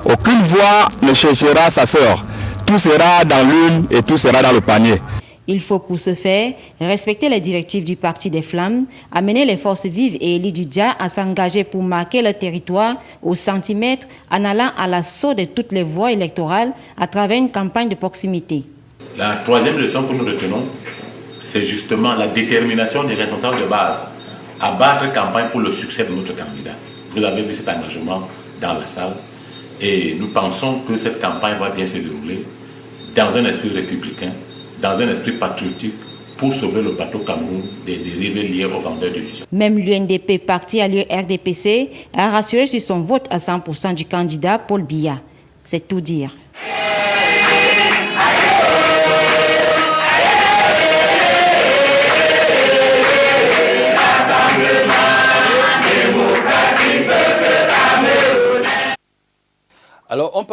Aucune voix ne cherchera sa sœur. Tout sera dans l'une et tout sera dans le panier. Il faut pour ce faire respecter les directives du Parti des Flammes, amener les forces vives et élites du DIA à s'engager pour marquer leur territoire au centimètre en allant à l'assaut de toutes les voies électorales à travers une campagne de proximité. La troisième leçon que nous retenons, c'est justement la détermination des responsables de base à battre campagne pour le succès de notre candidat. Vous avez vu cet engagement dans la salle. Et nous pensons que cette campagne va bien se dérouler dans un esprit républicain, dans un esprit patriotique pour sauver le bateau Cameroun des dérives liées aux vendeurs de vision. Même l'UNDP, parti à l'URDPC, a rassuré sur son vote à 100% du candidat Paul Biya. C'est tout dire. Alors, on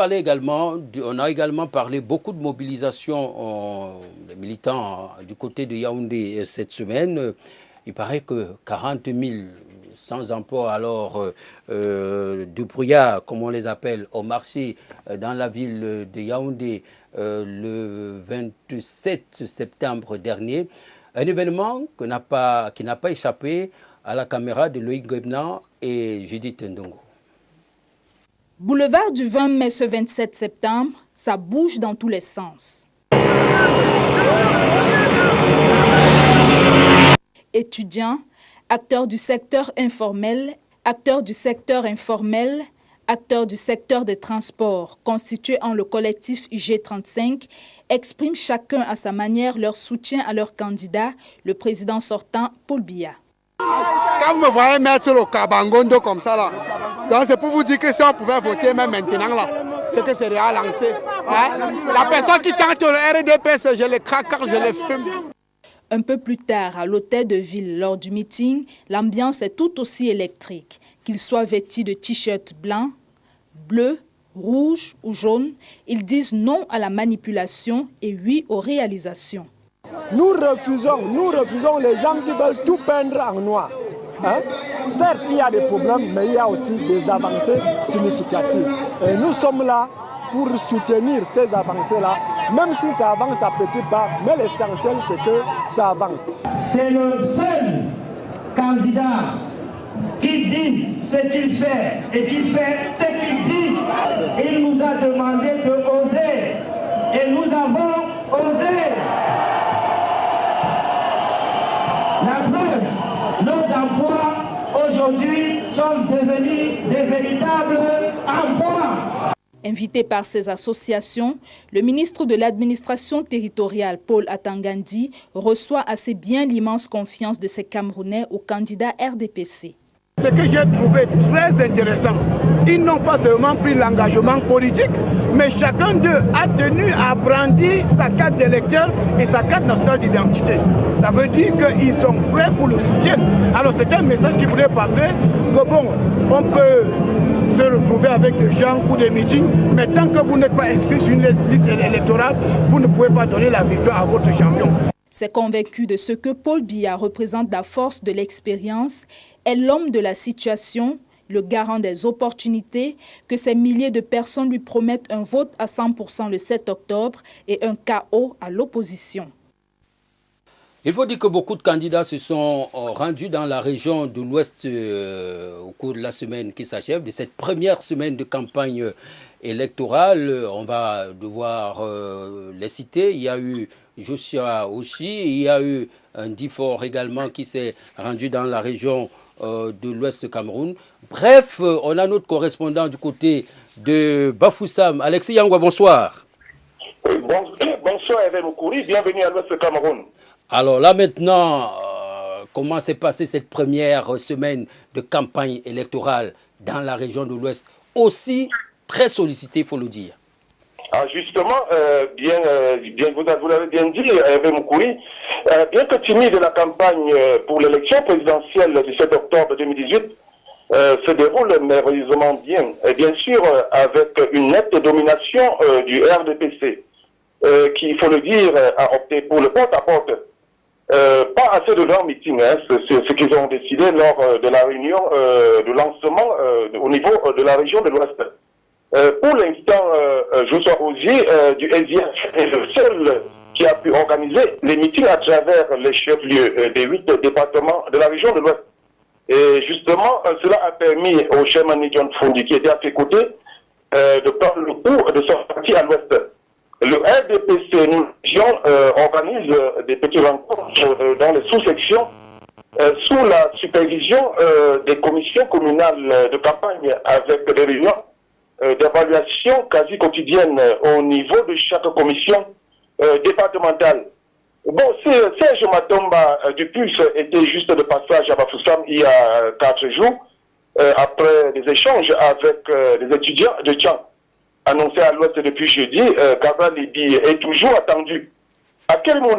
a également parlé beaucoup de mobilisation des militants du côté de Yaoundé cette semaine. Il paraît que 40 000 sans emploi, alors de brouillard, comme on les appelle, au marché dans la ville de Yaoundé le 27 septembre dernier. Un événement qui n'a pas échappé à la caméra de Loïc Guebna et Judith Ndongo. Boulevard du 20 mai ce 27 septembre, ça bouge dans tous les sens. Étudiants, acteurs du secteur informel, acteurs du secteur des transports, constitués en le collectif IG35, expriment chacun à sa manière leur soutien à leur candidat, le président sortant Paul Biya. Quand vous me voyez mettre sur le Kabangondo comme ça là, donc c'est pour vous dire que si on pouvait voter même maintenant là, c'est que c'est déjà lancé. Hein? La personne qui tente le RDPC, je le craque car je le fume. Un peu plus tard, à l'hôtel de ville, lors du meeting, l'ambiance est tout aussi électrique. Qu'ils soient vêtus de t-shirts blancs, bleus, rouges ou jaunes, ils disent non à la manipulation et oui aux réalisations. Nous refusons les gens qui veulent tout peindre en noir. Hein? Certes, il y a des problèmes, mais il y a aussi des avancées significatives. Et nous sommes là pour soutenir ces avancées-là, même si ça avance à petits pas, mais l'essentiel, c'est que ça avance. C'est le seul candidat qui dit ce qu'il fait et qui fait ce qu'il dit. Il nous a demandé de oser et nous avons osé. La preuve, nos emplois aujourd'hui sont devenus des véritables emplois. Invité par ces associations, le ministre de l'administration territoriale, Paul Atangandi, reçoit assez bien l'immense confiance de ces Camerounais au candidat RDPC. Ce que j'ai trouvé très intéressant, ils n'ont pas seulement pris l'engagement politique, mais chacun d'eux a tenu à brandir sa carte d'électeur et sa carte nationale d'identité. Ça veut dire qu'ils sont prêts pour le soutien. Alors c'est un message qui voulait passer, que bon, on peut se retrouver avec des gens pour des meetings, mais tant que vous n'êtes pas inscrit sur une liste électorale, vous ne pouvez pas donner la victoire à votre champion. C'est convaincu de ce que Paul Biya représente la force de l'expérience, est l'homme de la situation Le garant des opportunités que ces milliers de personnes lui promettent un vote à 100% le 7 octobre et un chaos à l'opposition. Il faut dire que beaucoup de candidats se sont rendus dans la région de l'Ouest au cours de la semaine qui s'achève, de cette première semaine de campagne électorale. On va devoir les citer. Il y a eu Joshua Oshi, il y a eu un Difor également qui s'est rendu dans la région de l'Ouest Cameroun. Bref, on a notre correspondant du côté de Bafoussam. Alexis Yangwa, bonsoir. Bonsoir Hervé Moukouri, bienvenue à l'Ouest Cameroun. Alors là maintenant, comment s'est passée cette première semaine de campagne électorale dans la région de l'Ouest, aussi très sollicitée, il faut le dire? Ah, justement, vous l'avez bien dit, Hervé Moukouri, bien que timide, la campagne pour l'élection présidentielle du 7 octobre 2018 se déroule merveilleusement bien. Et bien sûr, avec une nette domination du RDPC, qui, il faut le dire, a opté pour le porte-à-porte. Pas assez de leur meeting, hein, c'est ce qu'ils ont décidé lors de la réunion de lancement au niveau de la région de l'Ouest. Pour l'instant, Joshua Oji du SDF est le seul qui a pu organiser les meetings à travers les chefs-lieux des 8 départements de la région de l'Ouest. Et justement, cela a permis au chairman John Fondi, qui était à ses côtés, de prendre le coup de son parti à l'Ouest. Le RDPC, nous organise des petites rencontres dans les sous-sections sous la supervision des commissions communales de campagne avec des réunions d'évaluation quasi quotidienne au niveau de chaque commission départementale. Bon, Serge Matomba du PUS était juste de passage à Bafoussam il y a 4 jours après des échanges avec des étudiants de Tchang. Annoncé à l'Ouest depuis jeudi, Gaza Libi est toujours attendu. À quel moment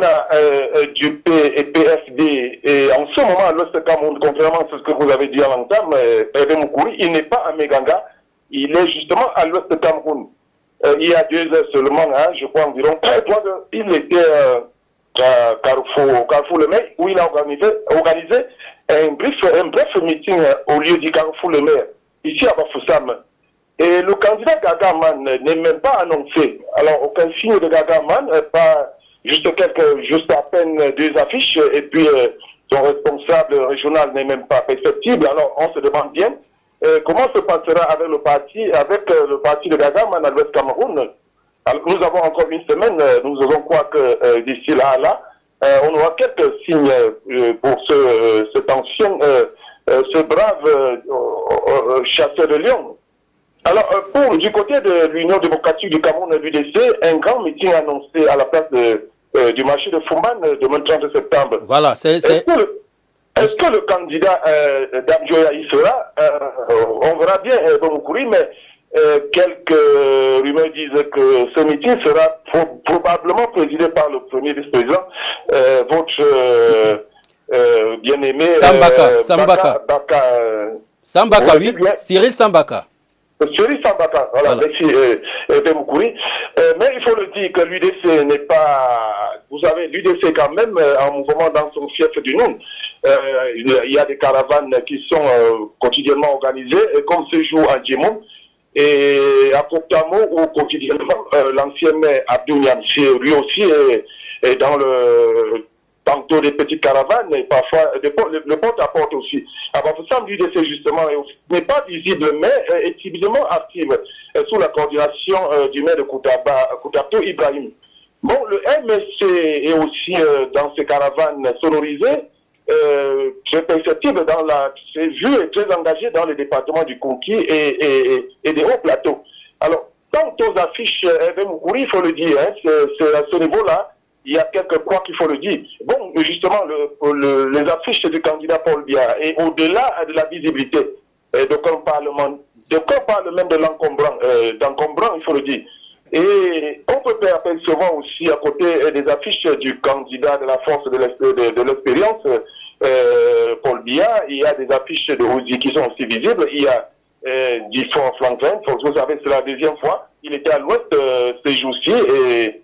du P et PFD et en ce moment à l'Ouest Cameroun, contrairement à ce que vous avez dit à l'entame, Hervé Moukouri, il n'est pas à Meganga, il est justement à l'Ouest Cameroun. Il y a 2 heures seulement, hein, je crois environ 3 heures, il était à Carrefour Le Maire, où il a organisé un bref meeting au lieu du Carrefour Le Maire, ici à Bafoussam. Et le candidat Gagaman n'est même pas annoncé. Alors, aucun signe de Gagaman, pas juste à peine 2 affiches, et puis son responsable régional n'est même pas perceptible. Alors, on se demande bien comment se passera avec le parti de Gagaman à l'Ouest Cameroun. Alors, nous avons encore une semaine, nous allons croire que d'ici là, on aura quelques signes pour cet ancien, ce brave chasseur de lions. Alors, du côté de l'Union démocratique du Cameroun, l'UDC, un grand meeting annoncé à la place du marché de Fouman demain 30 septembre. Voilà, est-ce que le candidat d'Abjoya y sera? On verra bien, Moukouri, mais quelques rumeurs disent que ce meeting sera probablement présidé par le premier vice-président, votre bien-aimé Sambaka, oui, Cyril Sambaka. Cyril Sambaka, voilà. Merci Moukouri. Mais il faut le dire que l'UDC n'est pas... Vous savez, l'UDC est quand même en mouvement dans son fief du Noun. Il y a des caravanes qui sont quotidiennement organisées, comme ce jour à Djemou, et à Koptamo, où quotidiennement l'ancien maire Abdou Niamsi, lui aussi, est dans le... tantôt des petites caravanes, et parfois le porte-à-porte aussi. Alors, vous savez, l'UDC, justement, n'est pas visible, mais est timidement active sous la coordination du maire de Koutato, Ibrahim. Bon, le MSC est aussi dans ces caravanes sonorisées, très perceptible c'est vu et très engagé dans les départements du Konki et des hauts plateaux. Alors, quant aux affiches, Hervé Moukouri, il faut le dire, hein, c'est à ce niveau-là, il y a quelques points qu'il faut le dire. Bon, justement, les affiches du candidat Paul Biya, et au-delà de la visibilité, d'aucuns parlent même de d'encombrant, il faut le dire. Et on peut apercevoir aussi à côté des affiches du candidat de la force de l'expérience, Paul Biya, il y a des affiches de Ozi qui sont aussi visibles. Il y a Difor Franklin, vous savez, c'est la 2e fois. Il était à l'Ouest ces jours-ci et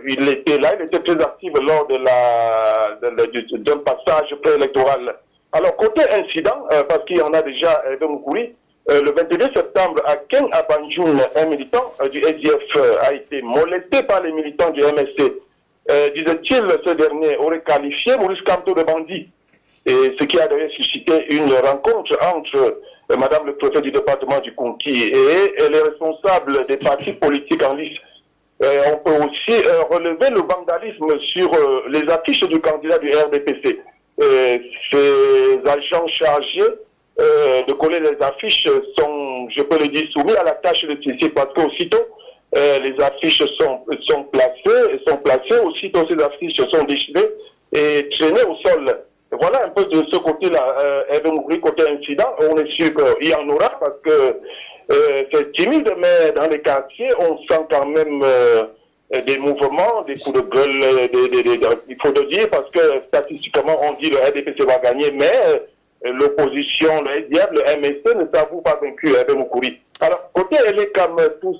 il était là, il était très actif lors d'un passage préélectoral Alors, côté incident, parce qu'il y en a déjà de Moukouri, le 22 septembre, à Ken Abanjoun, un militant du SDF a été molesté par les militants du MSC. Disait-il, ce dernier aurait qualifié Maurice Kamto de bandit. Et ce qui a d'ailleurs suscité une rencontre entre Madame le préfet du département du Konki et les responsables des partis politiques en lice. On peut aussi relever le vandalisme sur les affiches du candidat du RDPC. Ces agents chargés de coller les affiches sont, je peux le dire, soumis à la tâche de ceci parce qu'aussitôt les affiches sont placées, aussitôt ces affiches sont déchirées et traînées au sol. Voilà un peu de ce côté-là, côté incident, on est sûr qu'il y en aura parce que c'est timide, mais dans les quartiers, on sent quand même des mouvements, des coups de gueule, il faut le dire, parce que statistiquement, on dit le RDPC va gagner, mais l'opposition, le SDF, le MSC ne s'avoue pas vaincu à Moukouri. Alors, côté Elekam, tout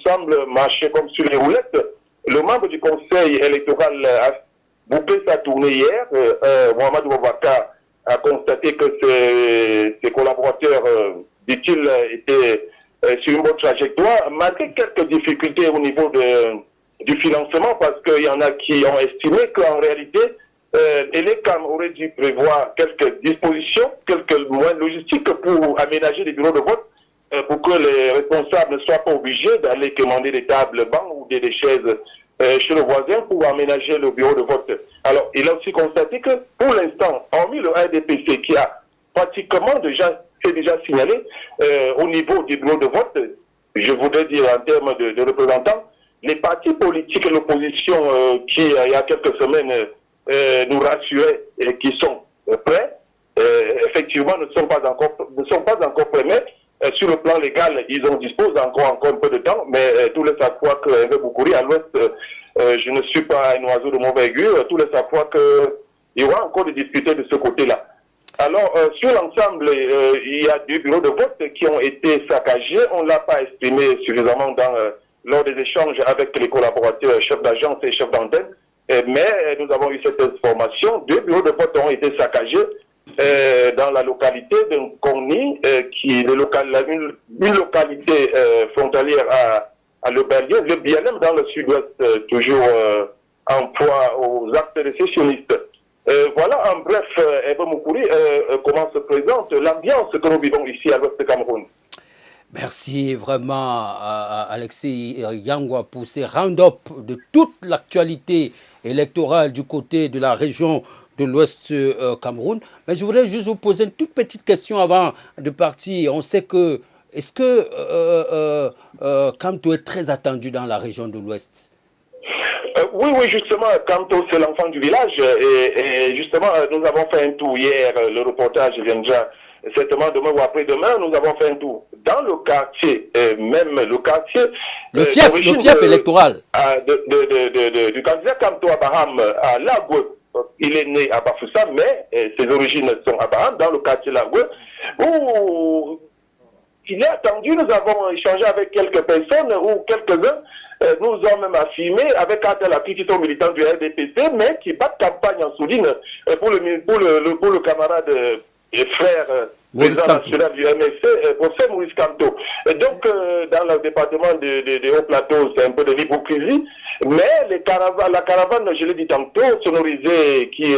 semble marcher comme sur les roulettes. Le membre du conseil électoral a bouclé sa tournée hier. Mohamed Boubacar a constaté que ses collaborateurs, dit-il, étaient sur une bonne trajectoire, malgré quelques difficultés au niveau du financement, parce qu'il y en a qui ont estimé qu'en réalité, l'ELECAM aurait dû prévoir quelques dispositions, quelques moyens logistiques pour aménager les bureaux de vote, pour que les responsables ne soient pas obligés d'aller commander des tables, bancs ou des chaises chez le voisin pour aménager le bureau de vote. Alors, il a aussi constaté que, pour l'instant, hormis le RDPC qui a pratiquement déjà signalé au niveau du bureau de vote, je voudrais dire en termes de représentants, les partis politiques et l'opposition qui, il y a quelques semaines, nous rassuraient et qui sont prêts, effectivement ne sont pas encore prêts, mais sur le plan légal, ils en disposent encore un peu de temps, mais tout laisse à croire que Moukouri à l'ouest, je ne suis pas un oiseau de mauvais augure, tout laisse à croire qu'il y aura encore des difficultés de ce côté-là. Alors, sur l'ensemble, il y a 2 bureaux de vote qui ont été saccagés. On ne l'a pas estimé suffisamment lors des échanges avec les collaborateurs, chefs d'agence et chefs d'antenne. Mais nous avons eu cette information. 2 bureaux de vote ont été saccagés dans la localité de Nkoni, qui est une localité frontalière à Le Bialem dans le sud-ouest, toujours en proie aux actes récessionnistes. Voilà en bref, Eva Moukouri, comment se présente l'ambiance que nous vivons ici à l'ouest du Cameroun. Merci vraiment Alexis Yangwa pour ces round-up de toute l'actualité électorale du côté de la région de l'ouest Cameroun. Mais je voudrais juste vous poser une toute petite question avant de partir. On sait que, est-ce que Kamto est très attendu dans la région de l'ouest? Oui, justement, Kamto, c'est l'enfant du village. Et justement, nous avons fait un tour hier. Le reportage viendra certainement demain ou après-demain. Nous avons fait un tour dans le quartier, même le quartier. Le fief électoral. Du candidat Kamto Abraham à Lagoué. Il est né à Bafoussa, mais ses origines sont à Baham, dans le quartier Lagoué, où il est attendu. Nous avons échangé avec quelques personnes, ou quelques-uns nous ont même affirmé avec un tel appui qui sont militants du RDPC, mais qui battent campagne en souligne pour le camarade et frère président national du MSC, professeur Maurice Kamto. Et donc, dans le département des Hauts-Plateaux, c'est un peu de l'hypocrisie, mais la caravane, je l'ai dit tantôt, sonorisée, qui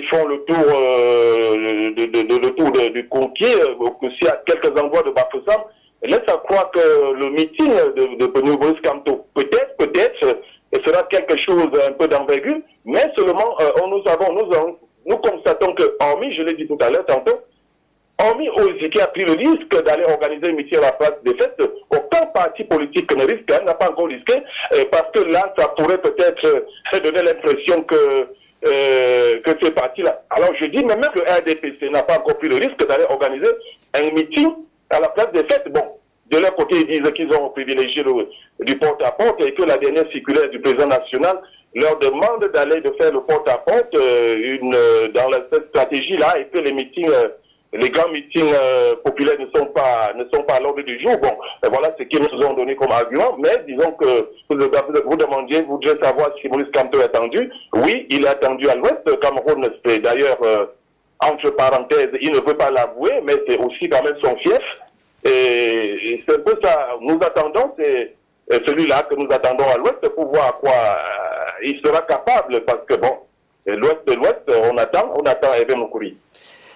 font le tour du Konki, aussi à quelques endroits de Bafoussam, laisse à croire que le meeting de Maurice Kamto, peut-être, sera quelque chose un peu d'envergure, mais seulement, nous constatons que, hormis, je l'ai dit tout à l'heure tantôt, hormis Ozi qui a pris le risque d'aller organiser un meeting à la place des fêtes, aucun parti politique ne risque, n'a pas encore risqué, parce que là, ça pourrait peut-être donner l'impression que ces partis-là. Alors je dis, mais même le RDPC n'a pas encore pris le risque d'aller organiser un meeting à la place des fêtes. Bon, de leur côté, ils disent qu'ils ont privilégié du porte-à-porte et que la dernière circulaire du président national leur demande d'aller de faire le porte-à-porte dans cette stratégie-là et que les meetings les grands meetings populaires ne sont pas à l'ordre du jour. Bon, voilà ce qu'ils nous ont donné comme argument. Mais disons que vous demandiez, vous devez savoir si Maurice Kamto est attendu. Oui, il est attendu à l'ouest. Cameroun, c'est d'ailleurs, entre parenthèses, il ne veut pas l'avouer, mais c'est aussi quand même son fief. Et c'est un peu ça. Nous attendons, c'est celui-là que nous attendons à l'ouest pour voir à quoi il sera capable. Parce que bon, l'ouest, on attend Hervé Moukouri.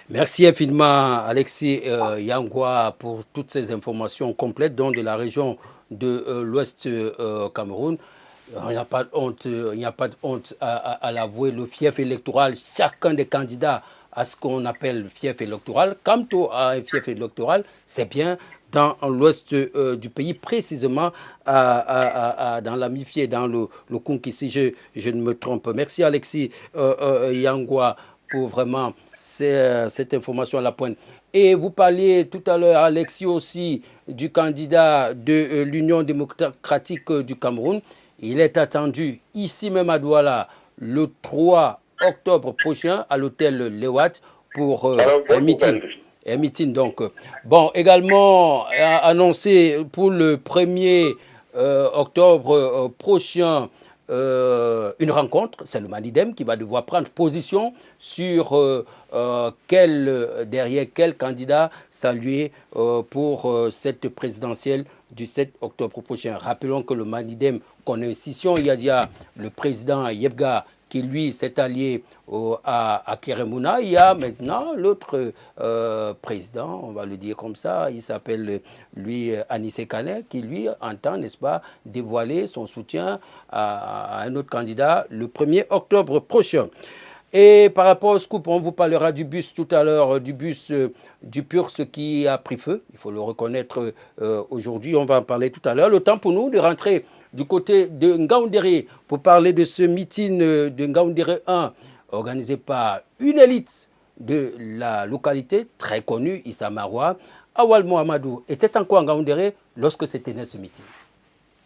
Merci infiniment Alexis Yangwa pour toutes ces informations complètes donc de la région de l'Ouest Cameroun. Il n'y a pas de honte, à l'avouer. Le fief électoral, chacun des candidats a ce qu'on appelle fief électoral. Kamto a un fief électoral, c'est bien dans l'ouest du pays, précisément dans la Mifié, dans le Kounk, si je ne me trompe. Merci Alexis Yangwa pour vraiment cette information à la pointe. Et vous parliez tout à l'heure, Alexis, aussi du candidat de l'Union démocratique du Cameroun. Il est attendu ici même à Douala le 3 octobre prochain à l'hôtel Lewat pour un meeting. Un meeting donc. Bon, également annoncé pour le 1er octobre prochain une rencontre, c'est le Manidem qui va devoir prendre position sur derrière quel candidat saluer pour cette présidentielle du 7 octobre prochain. Rappelons que le Manidem connaît une scission. Il y a le président Yebga qui lui s'est allié à Keremouna. Il y a maintenant l'autre président, on va le dire comme ça, il s'appelle lui Anissé Kané, qui lui entend, n'est-ce pas, dévoiler son soutien à un autre candidat le 1er octobre prochain. Et par rapport au scoop, on vous parlera du bus tout à l'heure, du bus du PURS qui a pris feu, il faut le reconnaître aujourd'hui, on va en parler tout à l'heure. Le temps pour nous de rentrer du côté de Ngaoundéré pour parler de ce meeting de Ngaoundéré 1 organisé par une élite de la localité très connue, Issa Maroua. Awal Mohamedou était encore à Ngaoundéré lorsque s'est tenu ce meeting.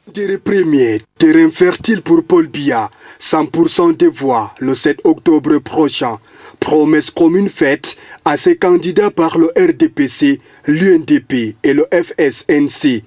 Ngaoundéré premier, terrain fertile pour Paul Biya, 100% des voix le 7 octobre prochain. Promesse commune faite à ses candidats par le RDPC, l'UNDP et le FSNC.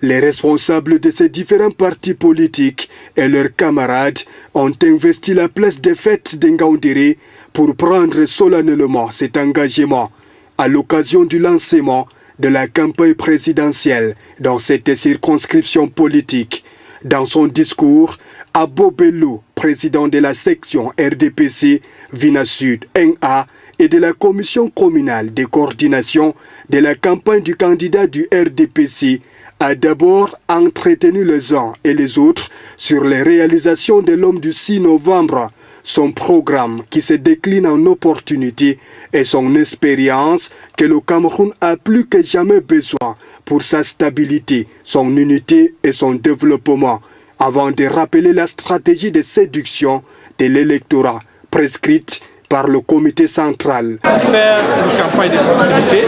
Les responsables de ces différents partis politiques et leurs camarades ont investi la place des fêtes de Ngaoundéré pour prendre solennellement cet engagement à l'occasion du lancement de la campagne présidentielle dans cette circonscription politique. Dans son discours, Abo Bello, président de la section RDPC Vina Sud 1A et de la commission communale de coordination de la campagne du candidat du RDPC, a d'abord entretenu les uns et les autres sur les réalisations de l'homme du 6 novembre, son programme qui se décline en opportunités et son expérience que le Cameroun a plus que jamais besoin pour sa stabilité, son unité et son développement, avant de rappeler la stratégie de séduction de l'électorat prescrite par le comité central. Faire une campagne de proximité,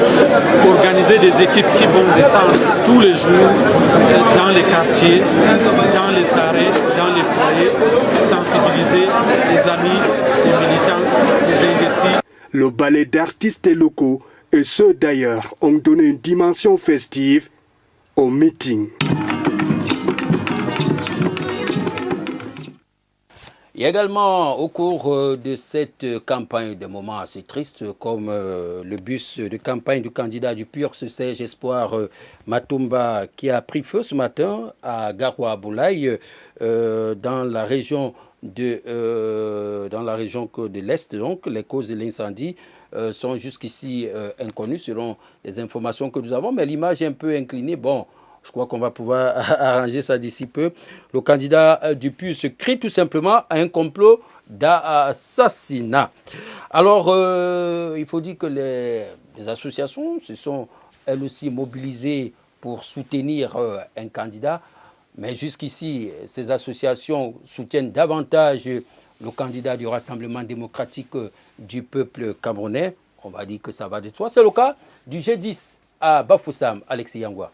organiser des équipes qui vont descendre tous les jours dans les quartiers, dans les arrêts, dans les foyers, sensibiliser les amis, les militants, les indécis. Le ballet d'artistes locaux et ceux d'ailleurs ont donné une dimension festive au meeting. Il y a également au cours de cette campagne des moments assez tristes comme le bus de campagne du candidat du PUR Serge Espoir Matumba qui a pris feu ce matin à Garoua Boulaye dans la région de l'Est. Donc les causes de l'incendie sont jusqu'ici inconnues selon les informations que nous avons, mais l'image est un peu inclinée. Bon, je crois qu'on va pouvoir arranger ça d'ici peu. Le candidat du PUR se crie tout simplement à un complot d'assassinat. Alors, il faut dire que les associations se sont elles aussi mobilisées pour soutenir un candidat. Mais jusqu'ici, ces associations soutiennent davantage le candidat du Rassemblement démocratique du peuple camerounais. On va dire que ça va de soi. C'est le cas du G10 à Bafoussam, Alexis Yangwa.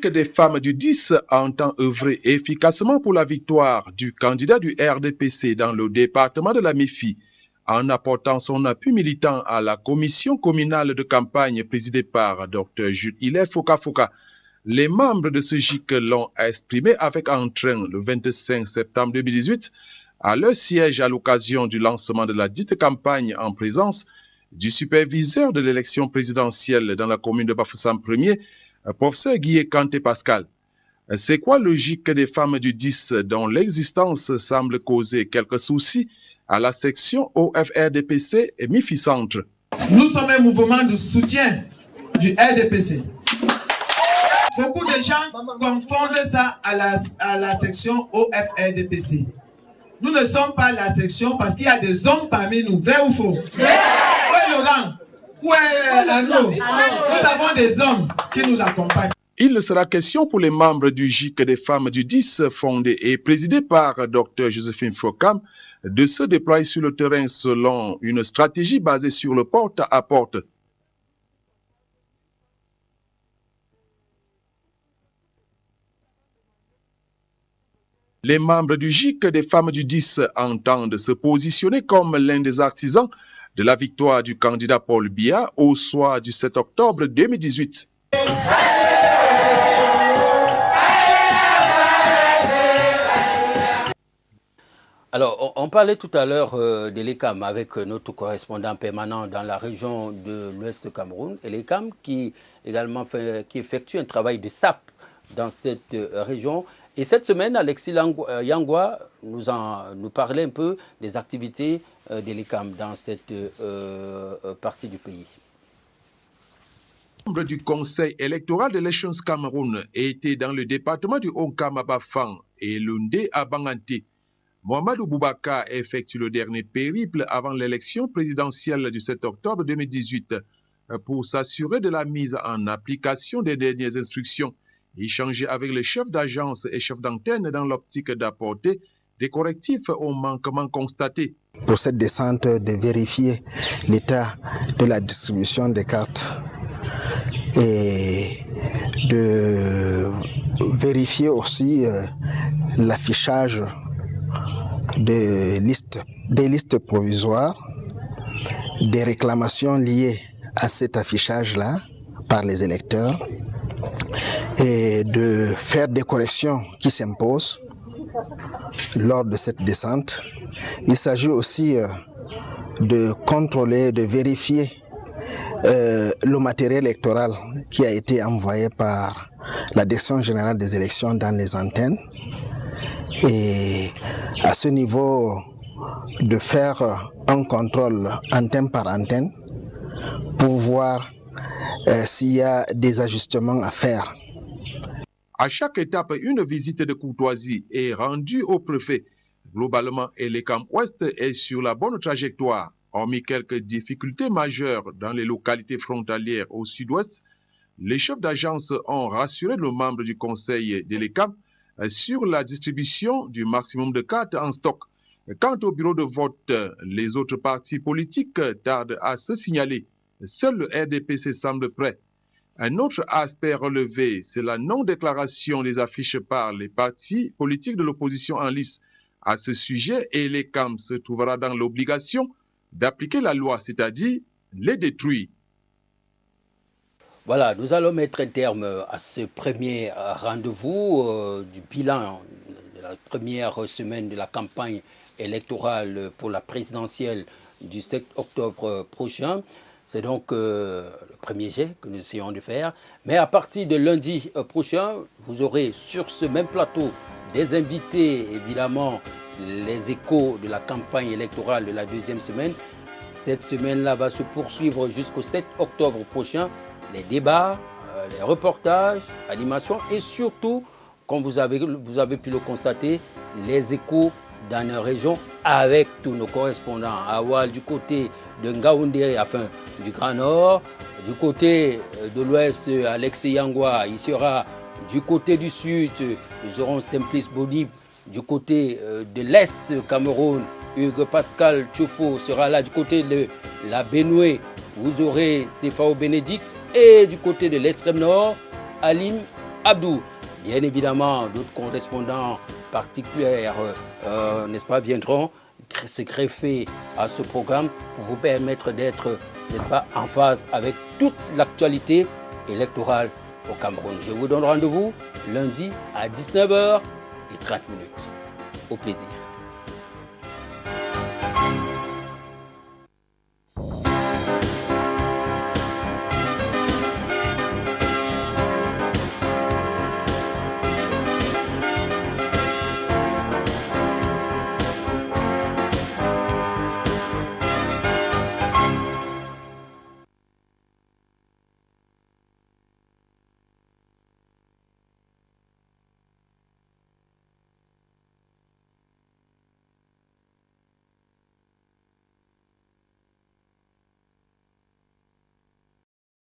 Que des femmes du 10 entend œuvrer efficacement pour la victoire du candidat du RDPC dans le département de la Méfi En apportant son appui militant à la commission communale de campagne présidée par Dr Jules Hilaire Foka, les membres de ce GIC l'ont exprimé avec entrain le 25 septembre 2018 à leur siège à l'occasion du lancement de la dite campagne en présence du superviseur de l'élection présidentielle dans la commune de Bafoussam 1er, professeur Guillet Kanté Pascal. C'est quoi le GIC des femmes du 10 dont l'existence semble causer quelques soucis à la section OFRDPC et MIFI-Centre? Nous sommes un mouvement de soutien du RDPC. Beaucoup de gens confondent ça à la section OFRDPC. Nous ne sommes pas la section parce qu'il y a des hommes parmi nous, vrai ou faux? Où est Laurent? Où est Arnaud? Nous avons des hommes qui nous accompagnent. Il sera question pour les membres du GIC des femmes du 10, fondé et présidé par Dr Joséphine Fokam, de se déployer sur le terrain selon une stratégie basée sur le porte-à-porte. Les membres du GIC des femmes du 10 entendent se positionner comme l'un des artisans de la victoire du candidat Paul Biya au soir du 7 octobre 2018. Alors, on parlait tout à l'heure de l'ECAM avec notre correspondant permanent dans la région de l'Ouest du Cameroun, et l'ECAM qui effectue un travail de SAP dans cette région. Et cette semaine, Alexis Yangwa nous parlait un peu des activités de l'ECAM dans cette partie du pays. Membre du conseil électoral de l'Elections Cameroun était dans le département du Onkam-Abafang et Lundé à Banganté. Mohamedou Boubacar effectue le dernier périple avant l'élection présidentielle du 7 octobre 2018 pour s'assurer de la mise en application des dernières instructions, échanger avec les chefs d'agence et chefs d'antenne dans l'optique d'apporter des correctifs aux manquements constatés. Pour cette descente, de vérifier l'état de la distribution des cartes et de vérifier aussi l'affichage des listes provisoires, des réclamations liées à cet affichage-là par les électeurs et de faire des corrections qui s'imposent lors de cette descente. Il s'agit aussi de contrôler, de vérifier le matériel électoral qui a été envoyé par la Direction générale des élections dans les antennes. Et à ce niveau, de faire un contrôle antenne par antenne pour voir s'il y a des ajustements à faire. À chaque étape, une visite de courtoisie est rendue au préfet. Globalement, l'ECAM Ouest est sur la bonne trajectoire. Hormis quelques difficultés majeures dans les localités frontalières au sud-ouest, les chefs d'agence ont rassuré le membre du conseil de l'ECAM sur la distribution du maximum de cartes en stock. Quant au bureau de vote, les autres partis politiques tardent à se signaler. Seul le RDPC semble prêt. Un autre aspect relevé, c'est la non-déclaration des affiches par les partis politiques de l'opposition en lice. À ce sujet, l'ECAM se trouvera dans l'obligation d'appliquer la loi, c'est-à-dire les détruire. Voilà, nous allons mettre un terme à ce premier rendez-vous du bilan de la première semaine de la campagne électorale pour la présidentielle du 7 octobre prochain. C'est donc le premier jet que nous essayons de faire. Mais à partir de lundi prochain, vous aurez sur ce même plateau des invités, évidemment, les échos de la campagne électorale de la deuxième semaine. Cette semaine-là va se poursuivre jusqu'au 7 octobre prochain. Les débats, les reportages, animations et surtout, comme vous avez pu le constater, les échos dans nos régions avec tous nos correspondants. À Oual du côté de Ngaoundé, enfin du Grand Nord, du côté de l'Ouest, Alexis Yangwa, il sera du côté du Sud, nous aurons Simplice Bonib, du côté de l'Est, Cameroun, Hugues Pascal Tchoufo sera là, du côté de la Benoué, vous aurez Sefao Bénédicte, et du côté de l'extrême nord, Alim Abdou. Bien évidemment, d'autres correspondants particuliers, n'est-ce pas, viendront, se greffer à ce programme pour vous permettre d'être, n'est-ce pas, en phase avec toute l'actualité électorale au Cameroun. Je vous donne rendez-vous lundi à 19h30. Au plaisir.